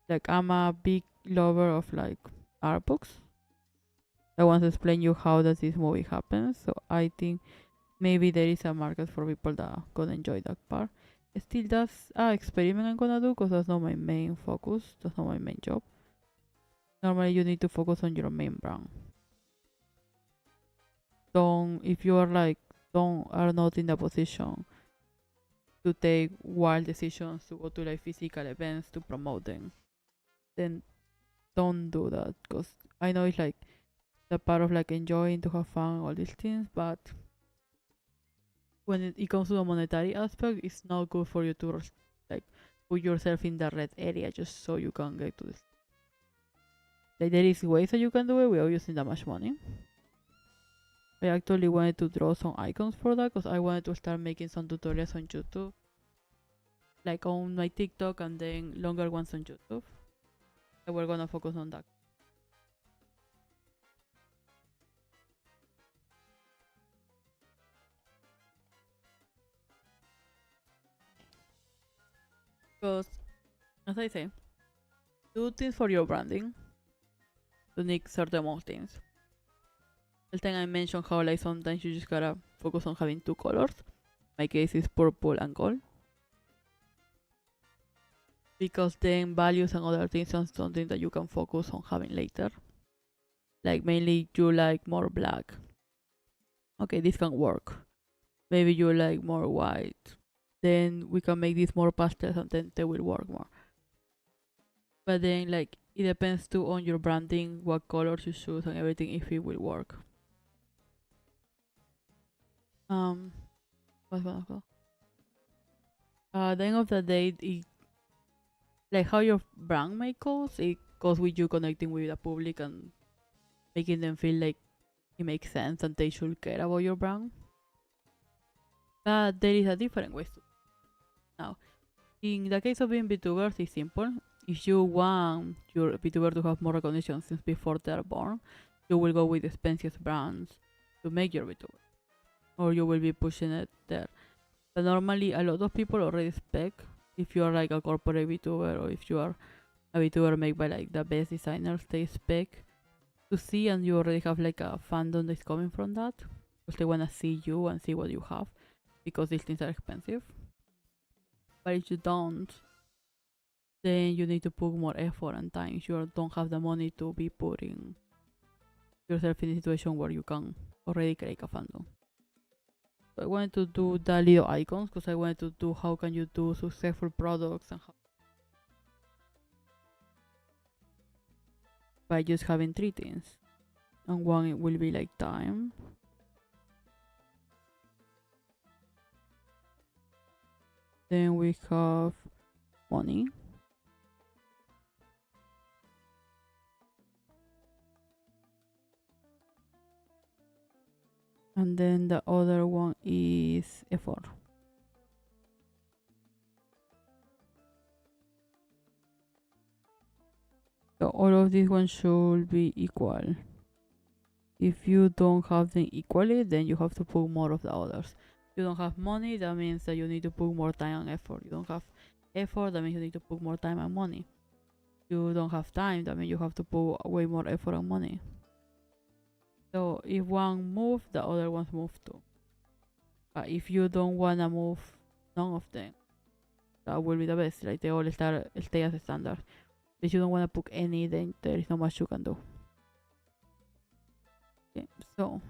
Like I'm a big lover of like art books. I want to explain you how does this movie happen. So I think maybe there is a market for people that gonna enjoy that part. Still, that's an experiment I'm gonna do because that's not my main focus. That's not my main job. Normally, you need to focus on your main brand. Don't if you are like don't are not in the position to take wild decisions to go to like physical events to promote them, then don't do that because I know it's like the part of like enjoying to have fun all these things, but when it comes to the monetary aspect, it's not good for you to like put yourself in the red area just so you can get to this. Like there is ways that you can do it without using that much money. I actually wanted to draw some icons for that because I wanted to start making some tutorials on YouTube, like on my TikTok and then longer ones on YouTube. And we're gonna focus on that. Because, as I say, do things for your branding. To need certain amount of things. The thing I mentioned how like sometimes you just gotta focus on having two colors. My case is purple and gold. Because then values and other things are something that you can focus on having later. Like mainly you like more black. Okay, this can work. Maybe you like more white. Then we can make this more pastels and then they will work more. But then like it depends too on your branding, what colors you choose and everything if it will work. What's gonna go? The end of the day, it, like how your brand may goes, it goes with you connecting with the public and making them feel like it makes sense and they should care about your brand. But there is a different way to. Now, in the case of being VTubers, it's simple. If you want your VTuber to have more recognition since before they're born, you will go with expensive brands to make your VTuber, or you will be pushing it there. But normally, a lot of people already expect if you are like a corporate VTuber or if you are a VTuber made by like the best designers, they expect to see, and you already have like a fandom that's coming from that because they wanna see you and see what you have because these things are expensive. But if you don't, then you need to put more effort and time. If you don't have the money to be putting yourself in a situation where you can already create a fandom. So I wanted to do the little icons because I wanted to do how can you do successful products and how by just having three things. And one it will be like time. Then we have money. And then the other one is effort. So all of these ones should be equal. If you don't have them equally, then you have to put more of the others. You don't have money, that means that you need to put more time and effort. You don't have effort, that means you need to put more time and money. You don't have time, that means you have to put way more effort and money. So if one move, the other ones move too. But if you don't wanna move none of them, that will be the best. Like they all stay as a standard. If you don't wanna put any, then there is not much you can do. Okay, so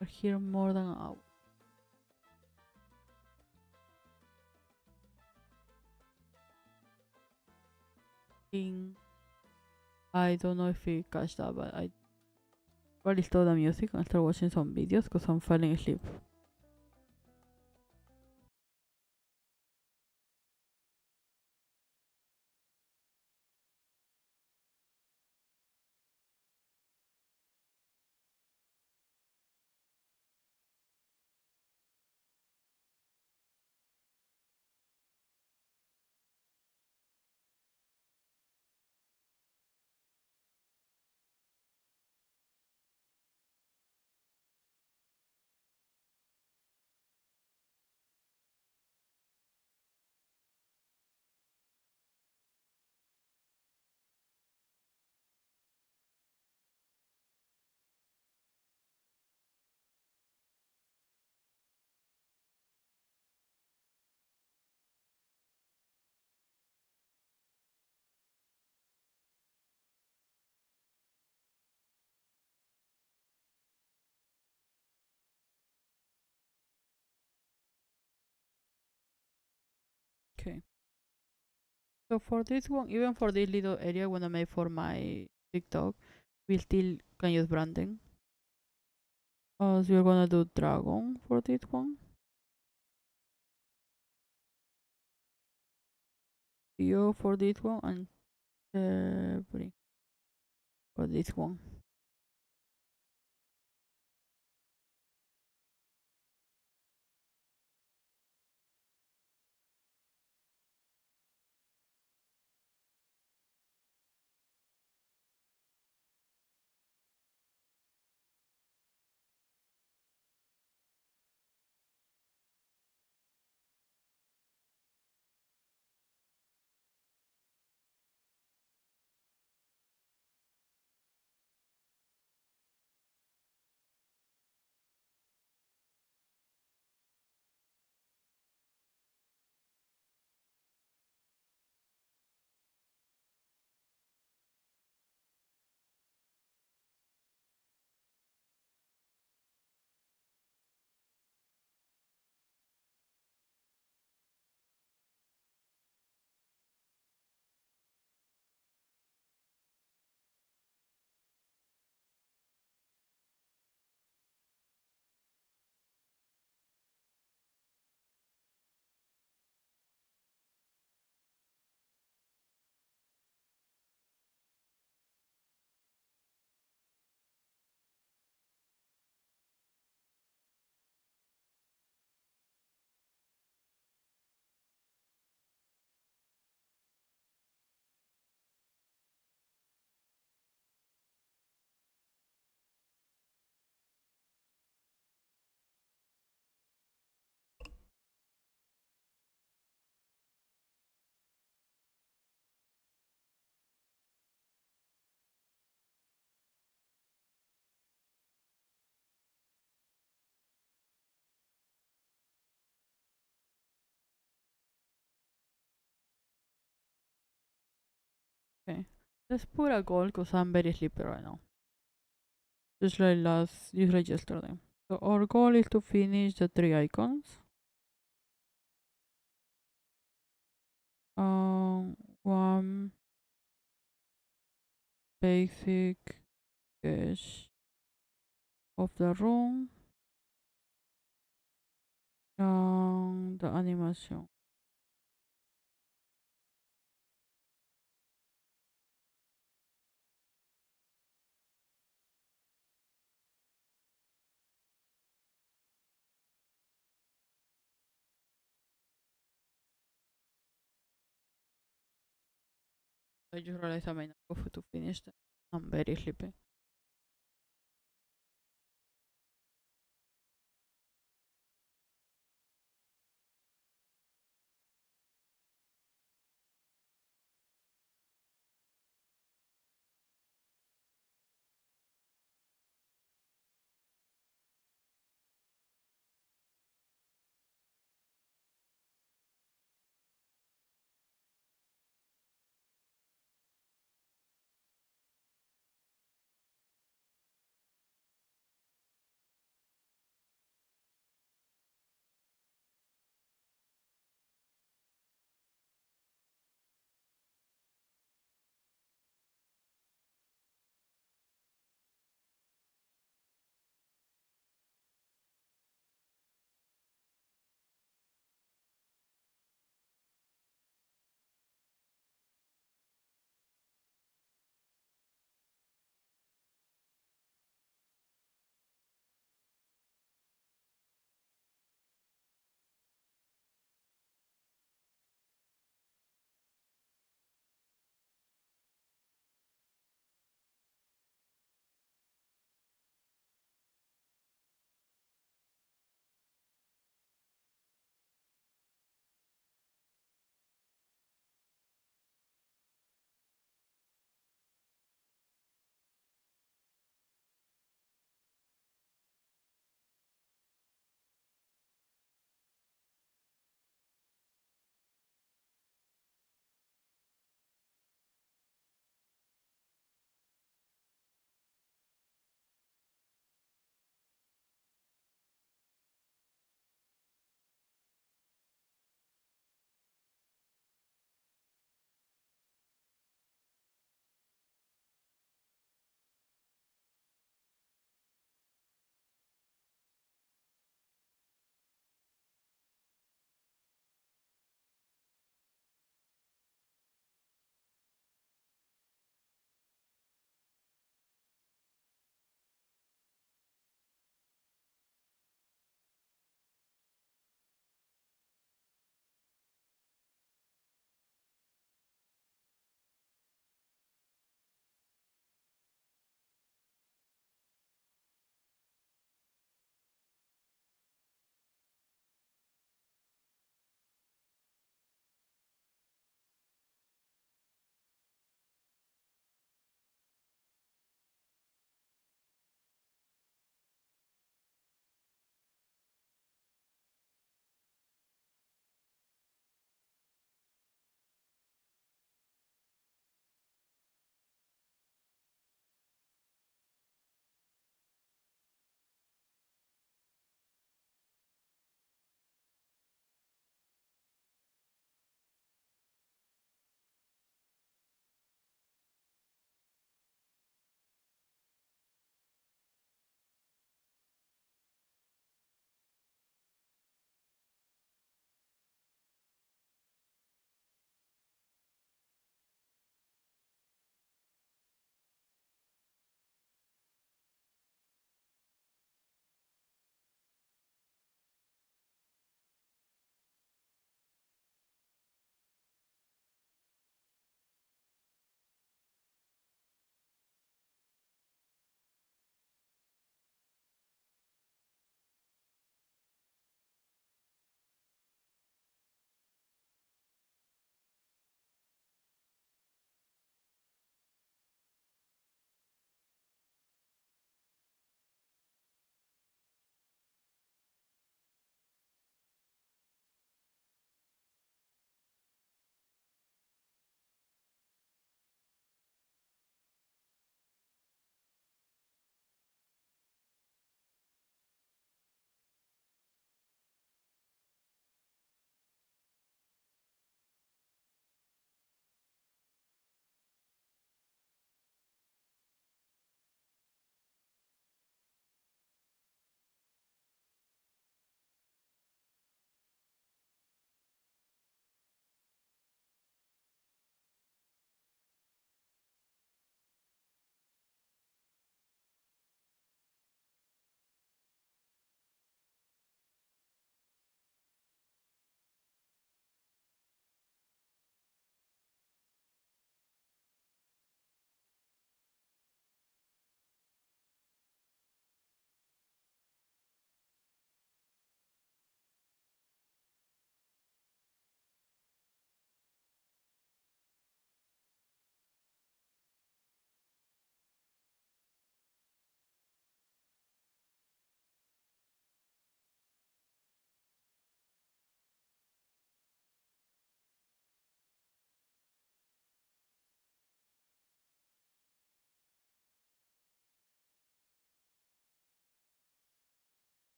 we're here more than an hour. I don't know if you catch that, but I probably stop the music and start watching some videos because I'm falling asleep. Okay. So for this one, even for this little area when I made for my TikTok, we still can use branding. So we're gonna do dragon for this one. Theo for this one and Cherry for this one. Okay. Let's put a goal because I'm very sleepy right now. Just like yesterday. So our goal is to finish the 3 icons. One basic sketch of the room and the animation. I just realized I might not go for to finish them. I'm very sleepy.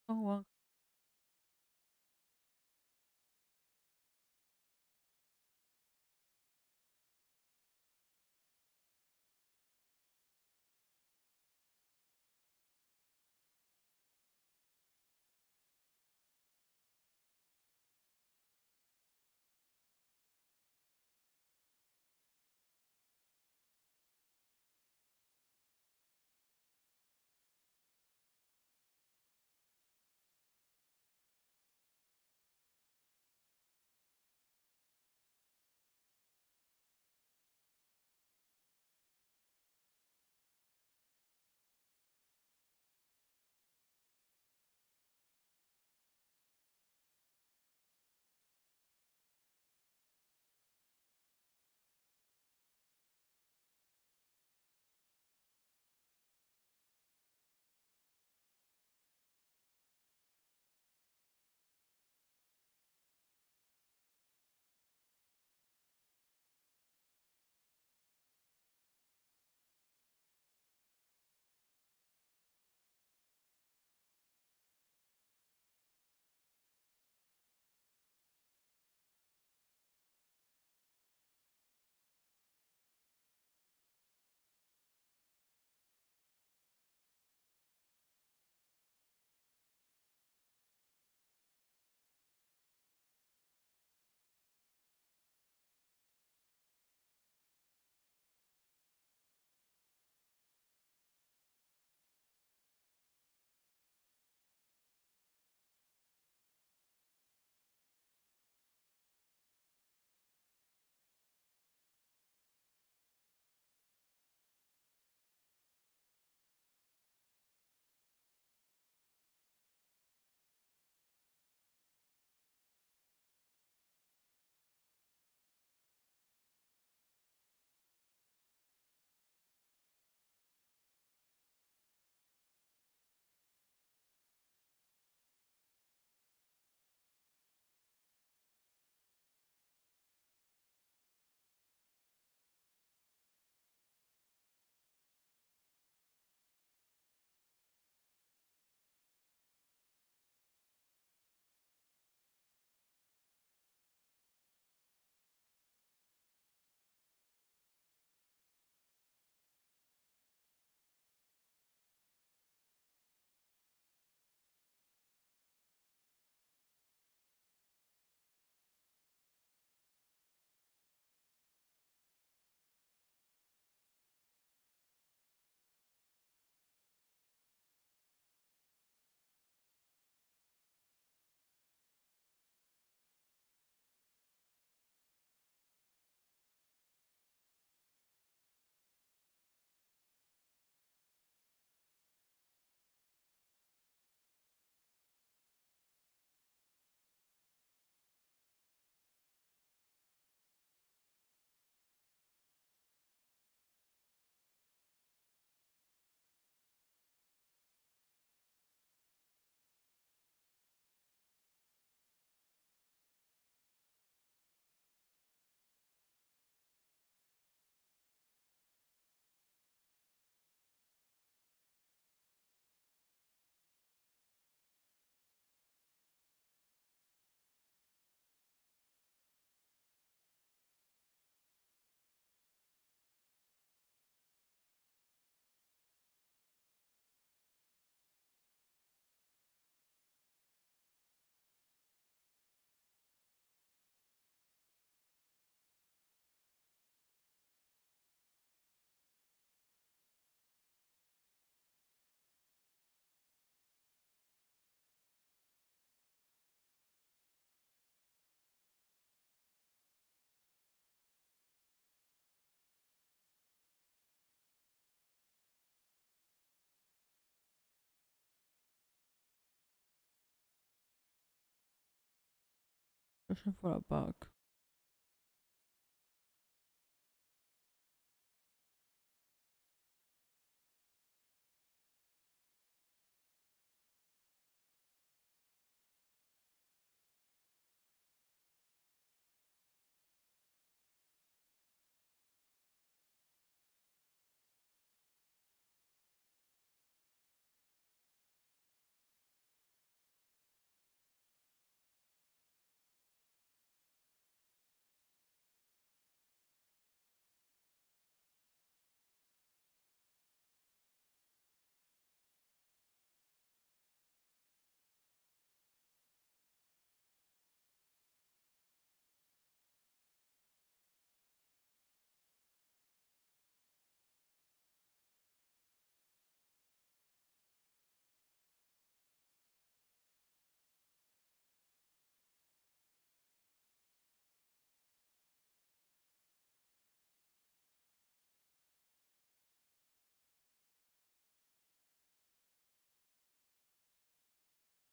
Oh, well. Searching for a bug.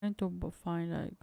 Trying to find like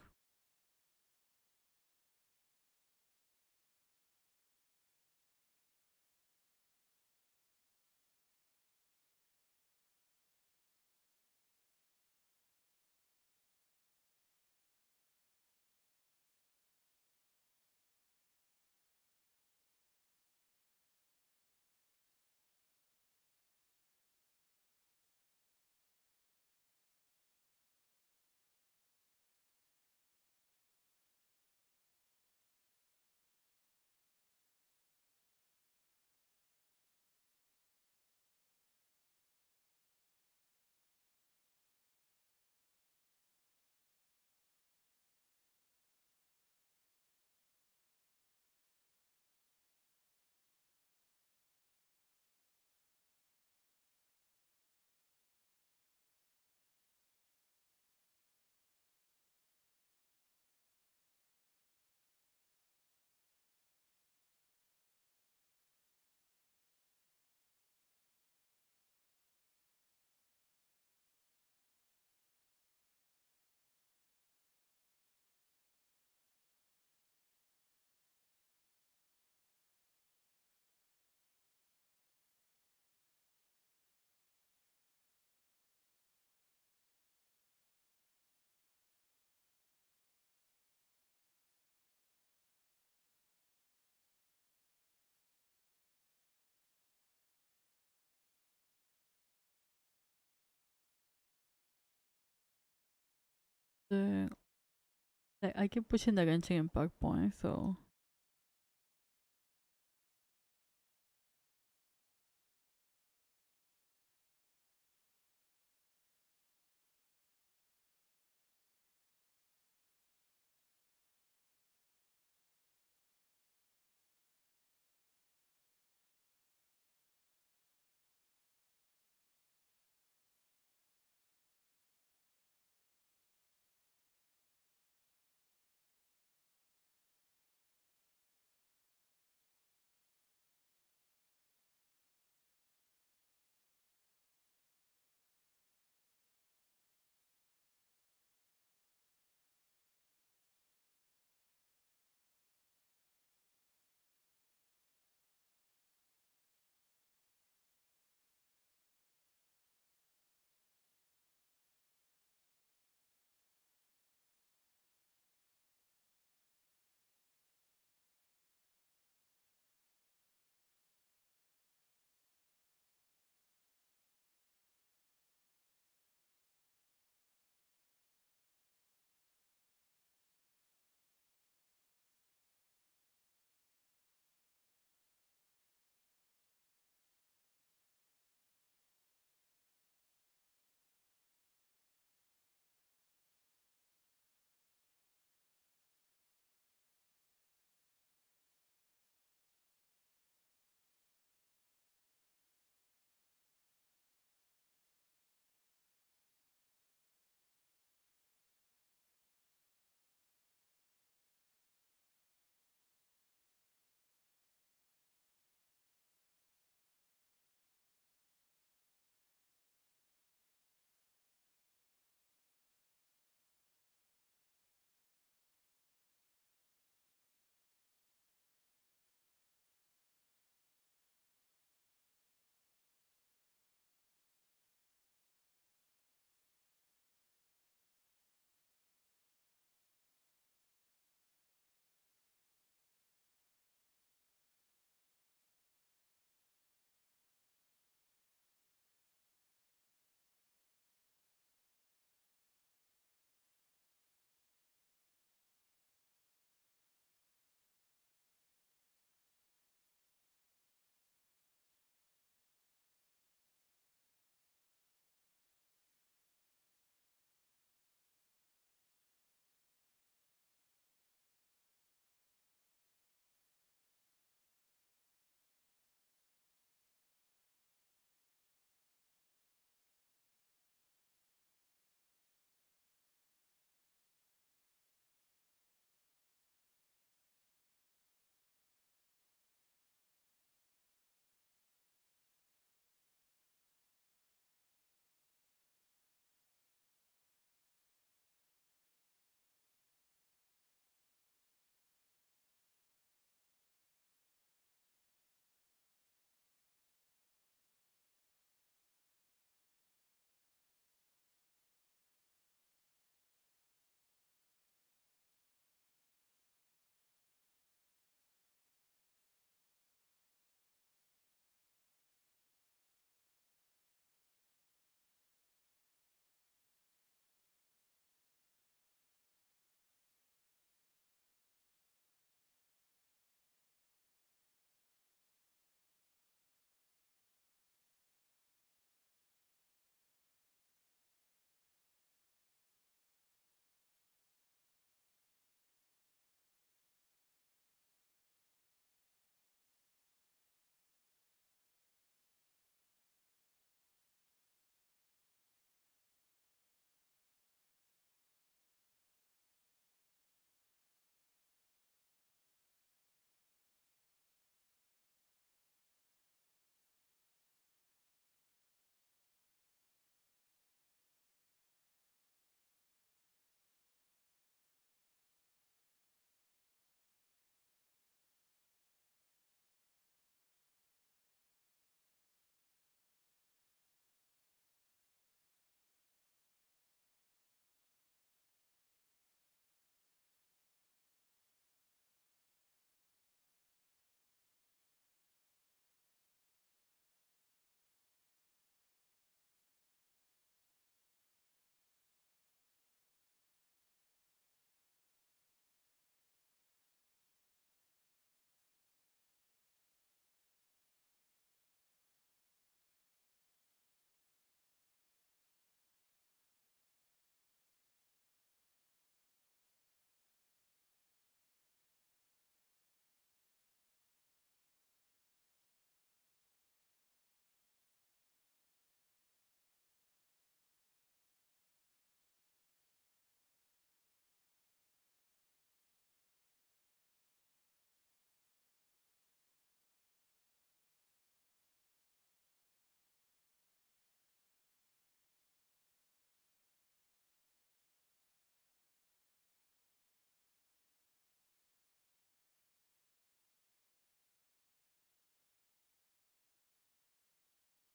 the like I keep pushing the Genshin Impact point, so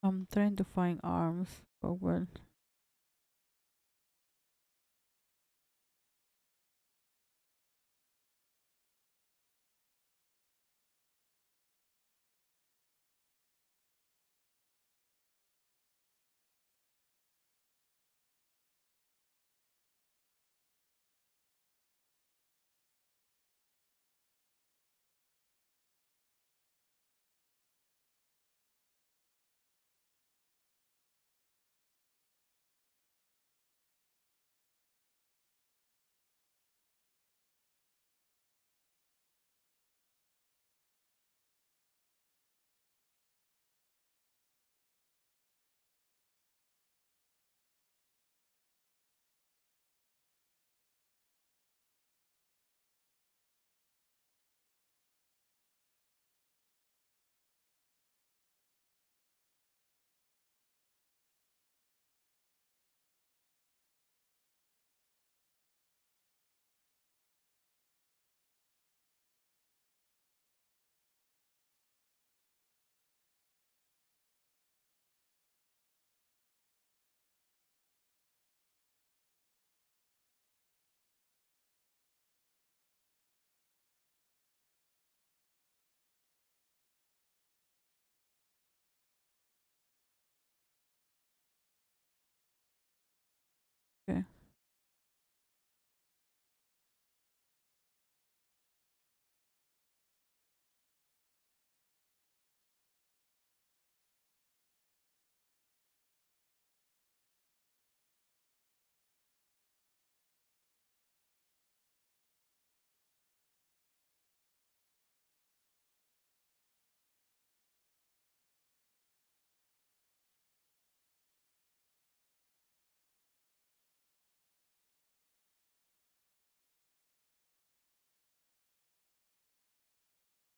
I'm trying to find arms, but well. Okay.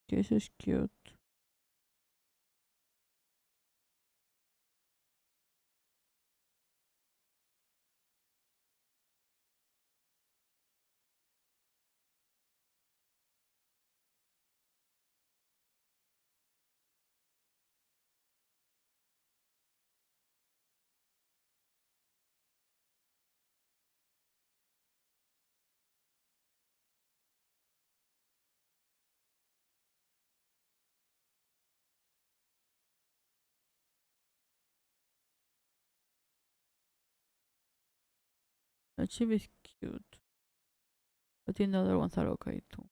This is cute. The chip is cute, but the other ones are okay too.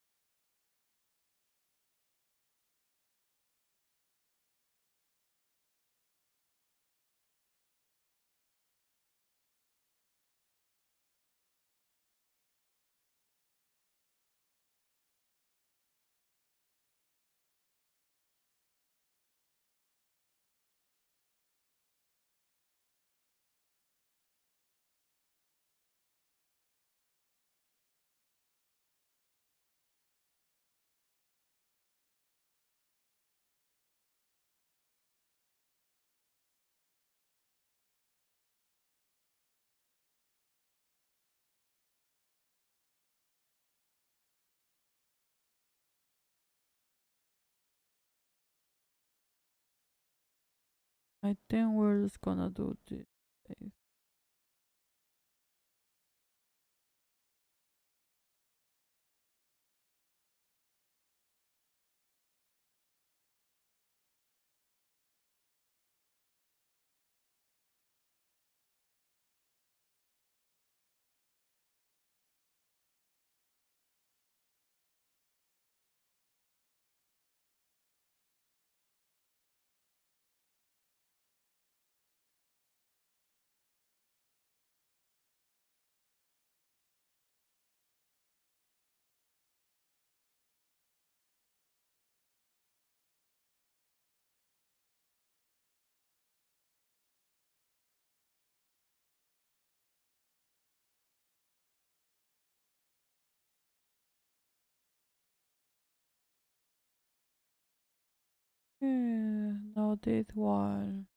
I think we're just gonna do this. Yeah, now this one.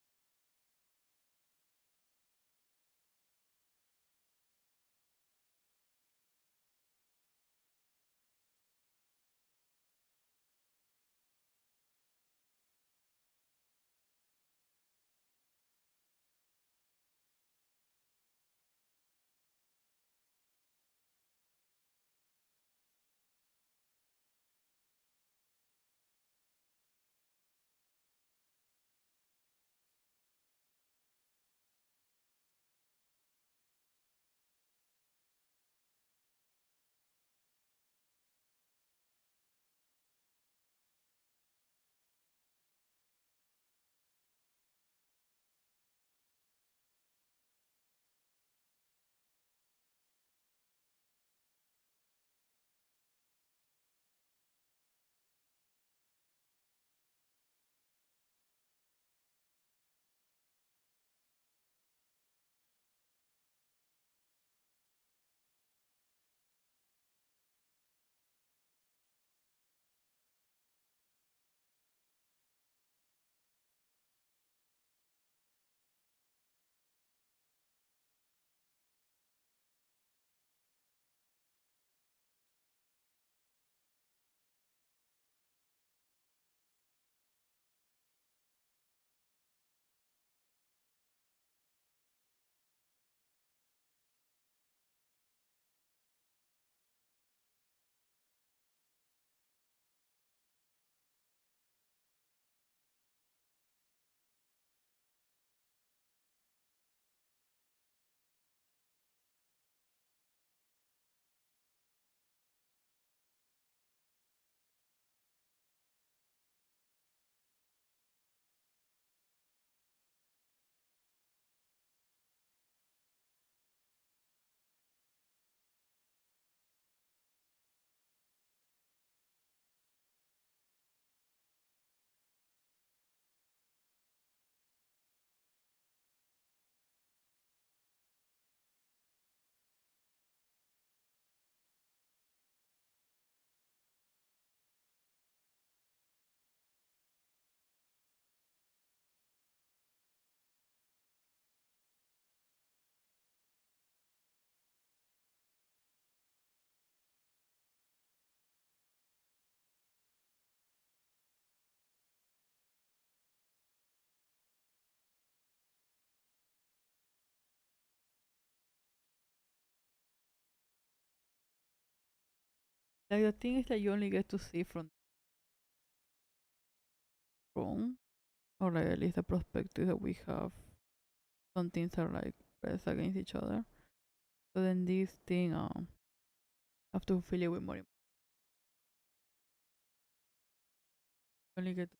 Like the thing is that you only get to see from wrong, or like at least the perspective that we have. Some things are like pressed against each other. So then this thing have to fill it with more. Only get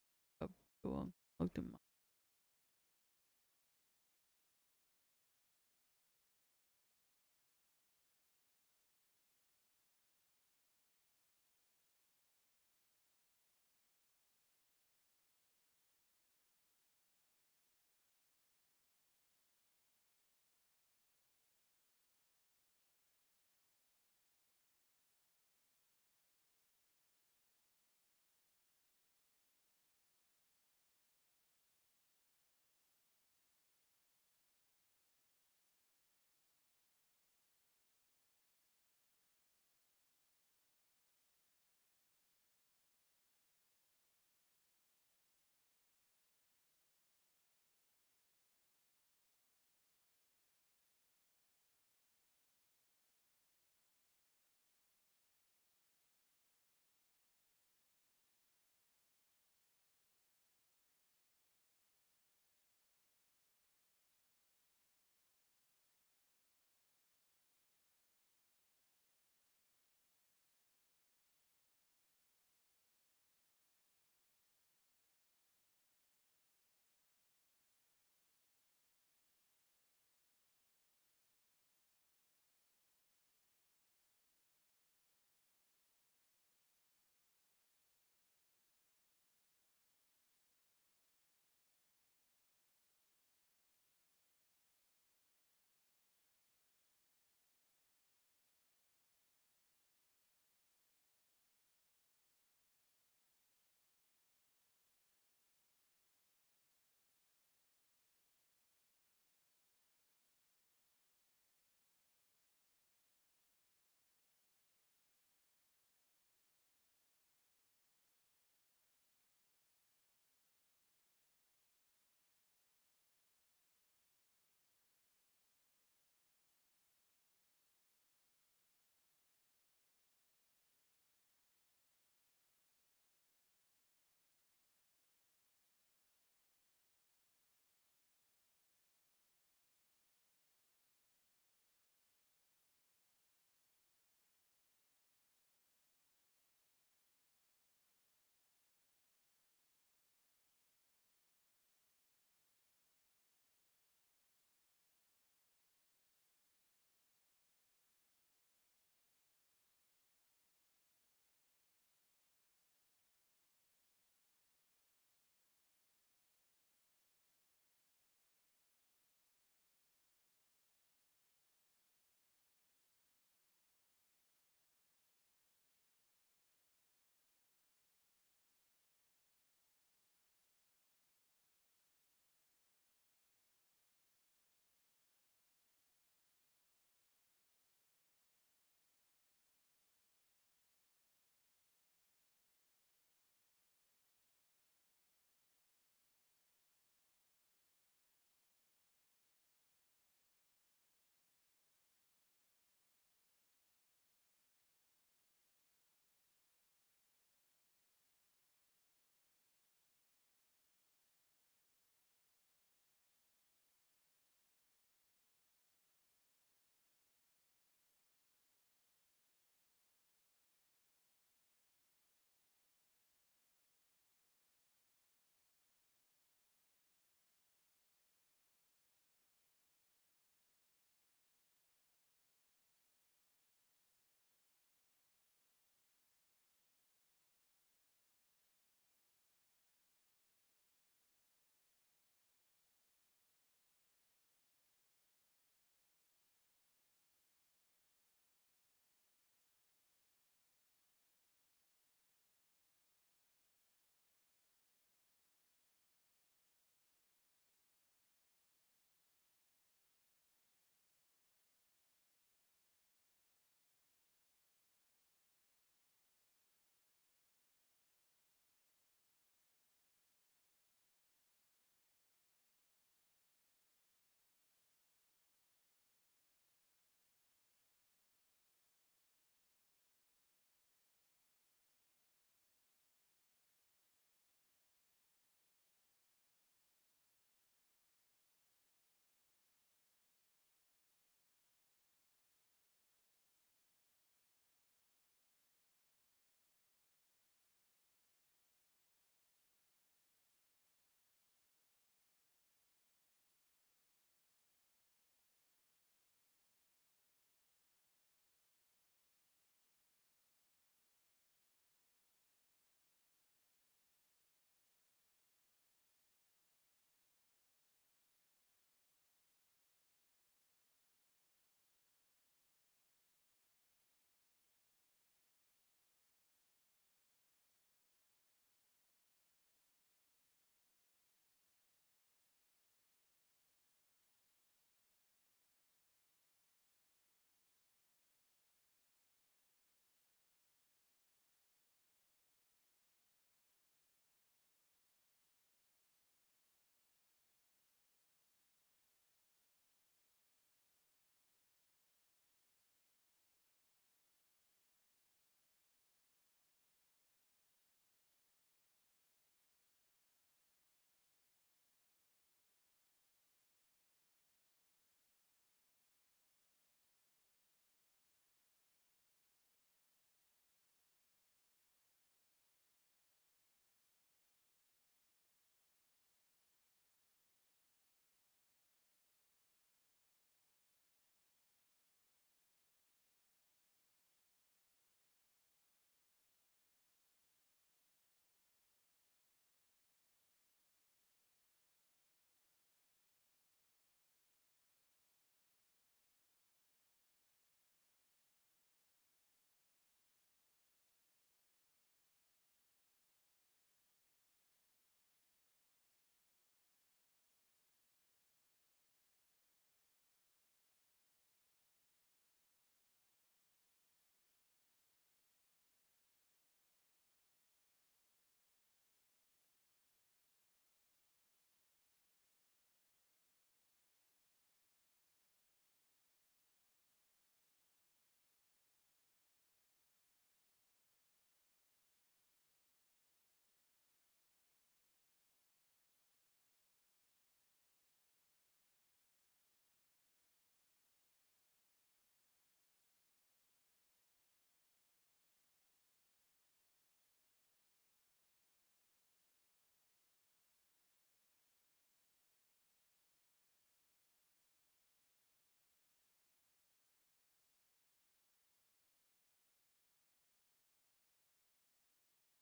to optimize.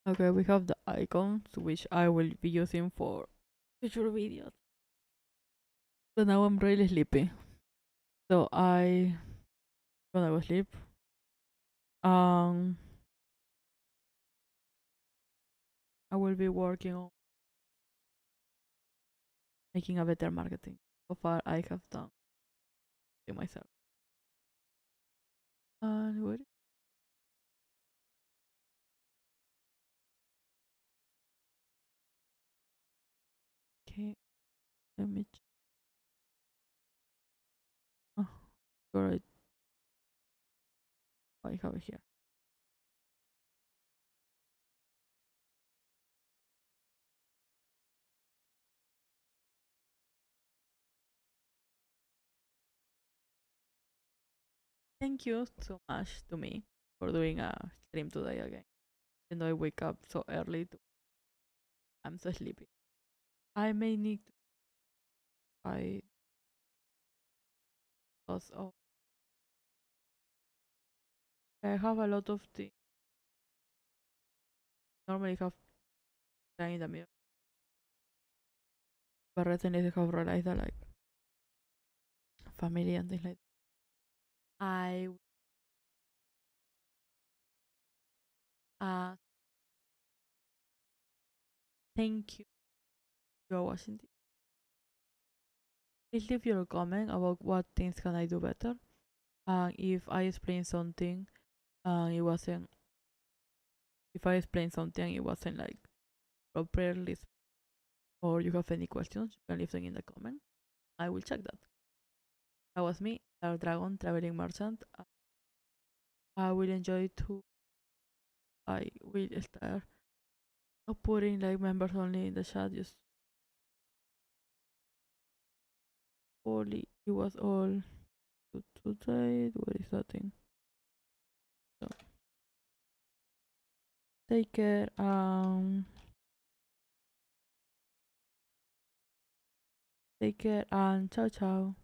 Okay, we have the icons which I will be using for future videos. But now I'm really sleepy. So I gonna go sleep. Um I will be working on making a better marketing. So far I have done it myself. And what okay, let me oh, alright, I have it here. Thank you so much to me for doing a stream today again. Even though I wake up so early I'm so sleepy. I may need to try because of I have a lot of things normally have time in the middle. But recently I have realized that like family and things like that. I thank you for watching this. Please leave your comment about what things can I do better. And if I explain something and it wasn't if I explain something it wasn't like properly or you have any questions, you can leave them in the comment. I will check that. That was me, Dark Dragon Traveling Merchant. I will enjoy to I will start putting like members only in the chat just only it was all today. What is that thing? So take care and ciao ciao.